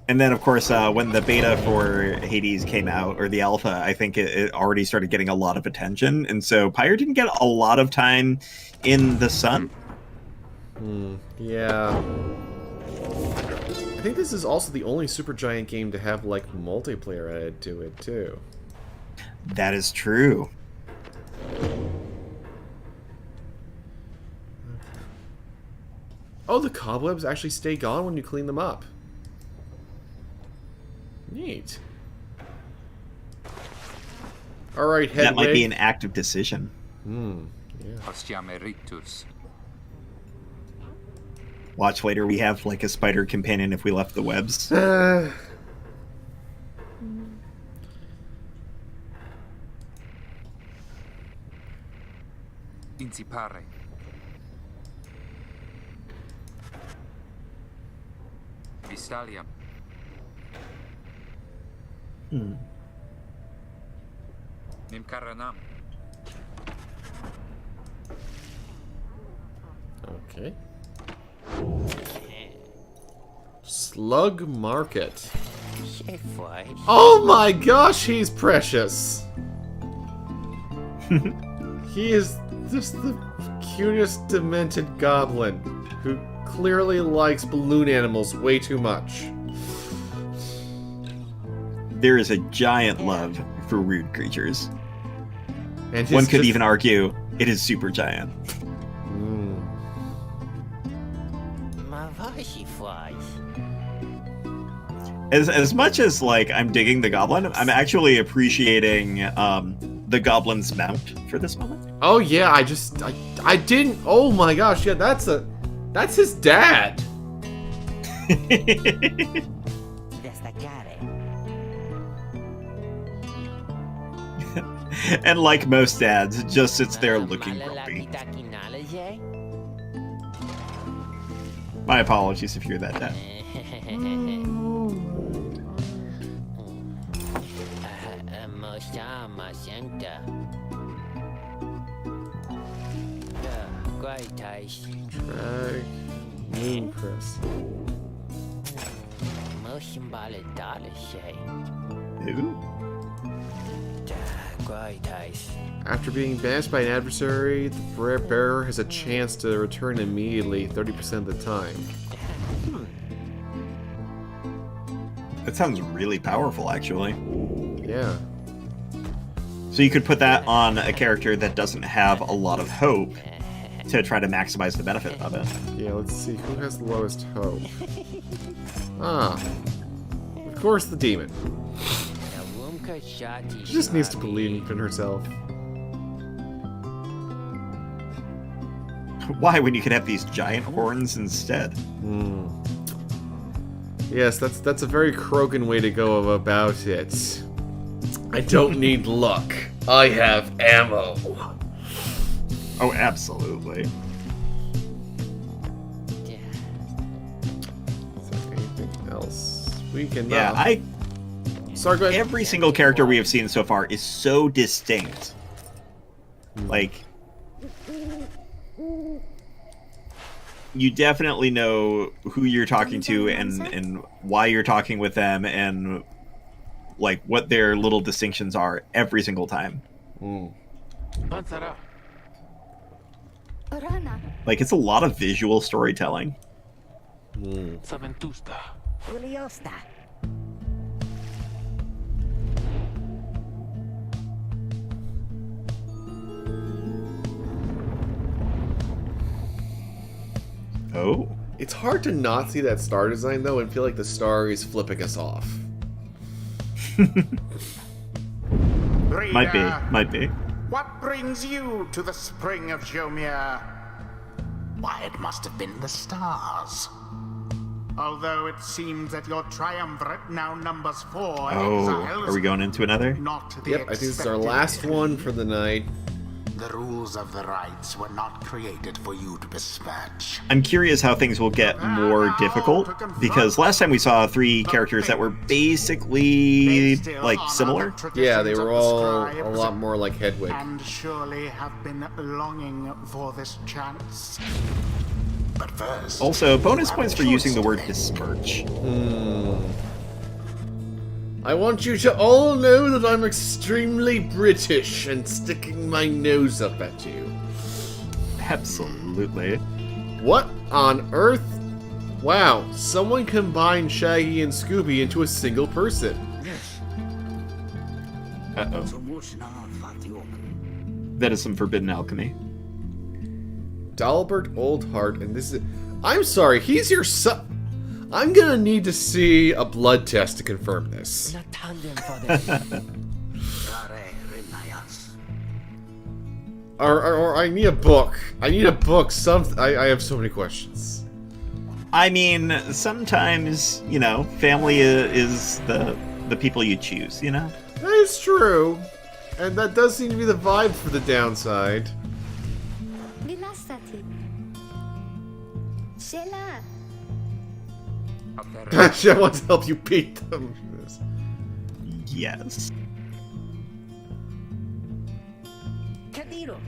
And then, of course, when the beta for Hades came out, or the alpha, I think it already started getting a lot of attention. And so Pyre didn't get a lot of time in the sun. Yeah. I think this is also the only Supergiant game to have, like, multiplayer added to it, too. That is true. Oh, the cobwebs actually stay gone when you clean them up. Neat. Alright, Hedwig. That might be an active decision. Yeah. Watch later, we have like a spider companion if we left the webs. Pyre. Vistalia. Nimkaranam. Okay. Slug Market. Oh my gosh, he's precious. He is just the cutest demented goblin who clearly likes balloon animals way too much. There is a giant love for rude creatures. And One could even argue it is super giant. As much as like I'm digging the goblin, I'm actually appreciating the goblin's mount for this moment. Oh yeah, I didn't. Oh my gosh, yeah, that's his dad. And like most dads, it just sits there looking grumpy. My apologies if you're that dad. Drag moon press. Ooh. After being banished by an adversary, the bearer has a chance to return immediately 30% of the time. That sounds really powerful, actually. Yeah. So you could put that on a character that doesn't have a lot of hope to try to maximize the benefit of it. Yeah, let's see. Who has the lowest hope? Ah. Of course, the demon. She just needs to believe in herself. Why, when you could have these giant horns instead? Yes, that's a very Krogan way to go about it. I don't need luck. I have ammo. Oh, absolutely. Is there anything else we can? Yeah, Sorry, go ahead. every single character we have seen so far is so distinct. Like, you definitely know who you're talking to and why you're talking with them and like what their little distinctions are every single time. Like, it's a lot of visual storytelling. Oh. It's hard to not see that star design though and feel like the star is flipping us off. Might be. What brings you to the spring of Jomir? Why, it must have been the stars. Although it seems that your triumvirate now numbers 4 Oh, exiles. are we going into another? Not the Yep, I think this is our expected last end. one for the night. The rules of the rites were not created for you to besmirch. I'm curious how things will get more difficult, because last time we saw 3 characters that were basically, like, similar. Yeah, they were all a lot more like Hedwig. And surely have been longing for this chance. But first, Also, bonus you have points a for using the choice word to make. besmirch. I want you to all know that I'm extremely British and sticking my nose up at you. Absolutely. What on earth Wow, someone combined Shaggy and Scooby into a single person. Uh-oh. That is some forbidden alchemy. Dalbert Oldheart, and this is... I'm sorry, he's your son. I'm gonna need to see a blood test to confirm this. Or I need a book. I need a book. I have so many questions. I mean, sometimes, you know, family is the people you choose, you know? That is true. And that does seem to be the vibe for the downside. Rilassati. Sheila. She wants to help you beat them. Yes. Kadiro.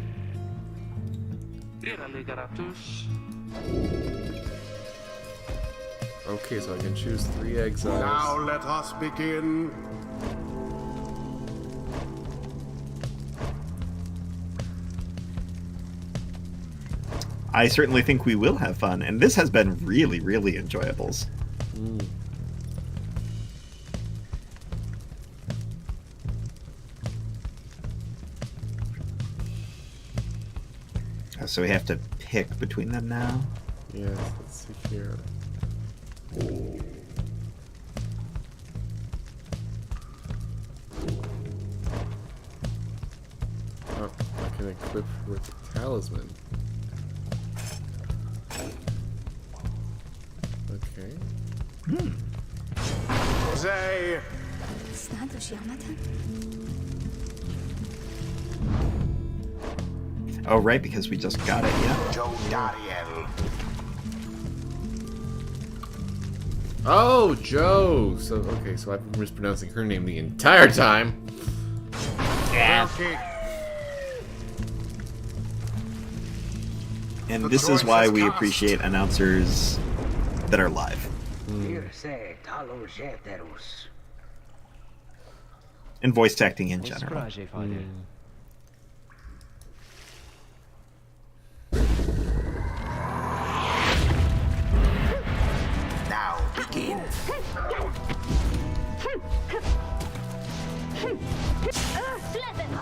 Okay, so I can choose 3 exiles. Now let us begin. I certainly think we will have fun, and this has been really, really enjoyable. So we have to pick between them now? Yes, let's see here. Oh, I can equip her with the talisman. Okay. Say, Oh, right, because we just got it, yeah. Joe Dariel. Oh, Joe! So, okay, so I've been mispronouncing her name the entire time. Okay. And The this is choice why is we cast. appreciate announcers that are live. And voice acting in general. Now begin.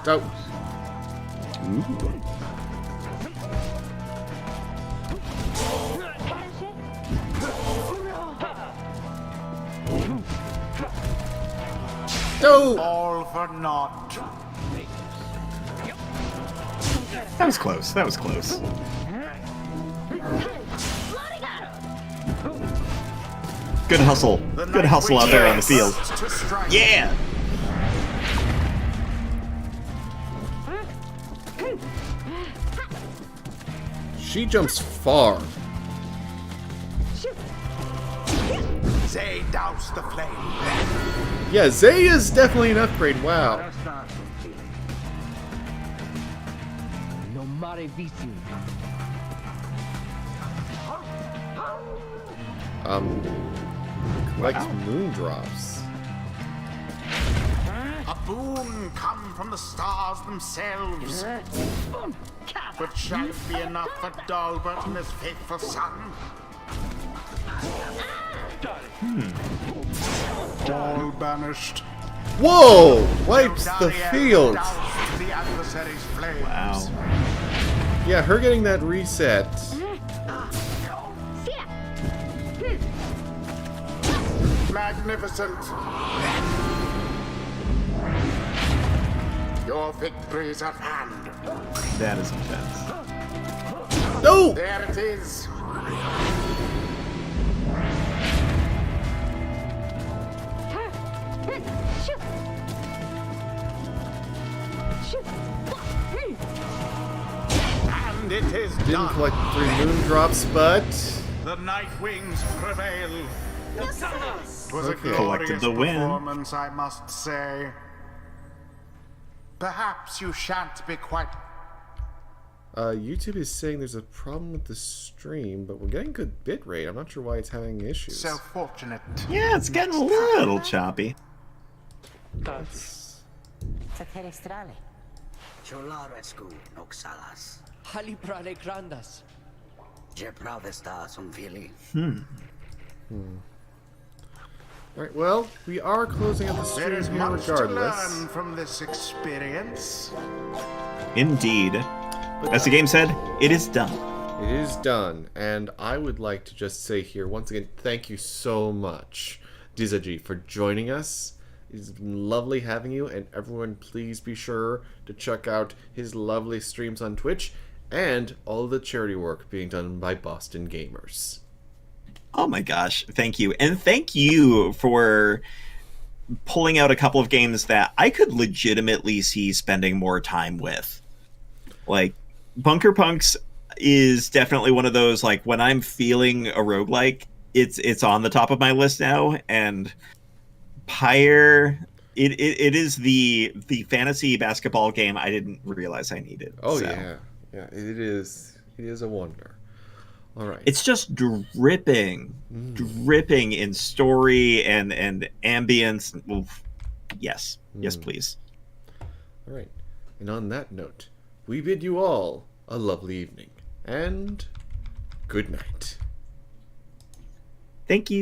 Oh, Ooh. no! All for naught. That was close. That was close. Good hustle. The Good hustle out there on the field. To strike. Yeah! She jumps far. Say, douse the flame. Yeah, Zay is definitely an upgrade. Wow. Collects moon drops. A boon come from the stars themselves. But shall it be enough for Dalbert and his faithful son? All banished. Whoa! Wipes the field. Doused the adversary's flames. Wow. Yeah, her getting that reset. Magnificent. Your victory's at hand. That is intense. No! There it is. And it is Didn't done. collect 3 moon drops, but... The Night Wings prevail. It was a Okay. Collected glorious the win. performance, I must say. Perhaps you shan't be quite... YouTube is saying there's a problem with the stream, but we're getting good bitrate. I'm not sure why it's having issues. so fortunate. Yeah, it's getting a little choppy. Terrestrale. Cholarescu noxalas. Haliprale grandas. Je pravesta sum fili. Alright, well, we are closing out the stream There is here much to regardless. learn from this experience. Indeed. As the game said, it is done. It is done, and I would like to just say here, once again, thank you so much, DizzahGee, for joining us. It's been lovely having you, and everyone please be sure to check out his lovely streams on Twitch, and all the charity work being done by Boston Gamers. Oh my gosh, thank you. And thank you for pulling out a couple of games that I could legitimately see spending more time with. Like, Bunker Punks is definitely one of those, like, when I'm feeling a roguelike, it's on the top of my list now, and Pyre, it is the fantasy basketball game I didn't realize I needed. Oh, so. yeah, it is a wonder. All right. It's just dripping in story and ambience. Oof. Yes, please. All right. And on that note, we bid you all a lovely evening, and good night. Thank you.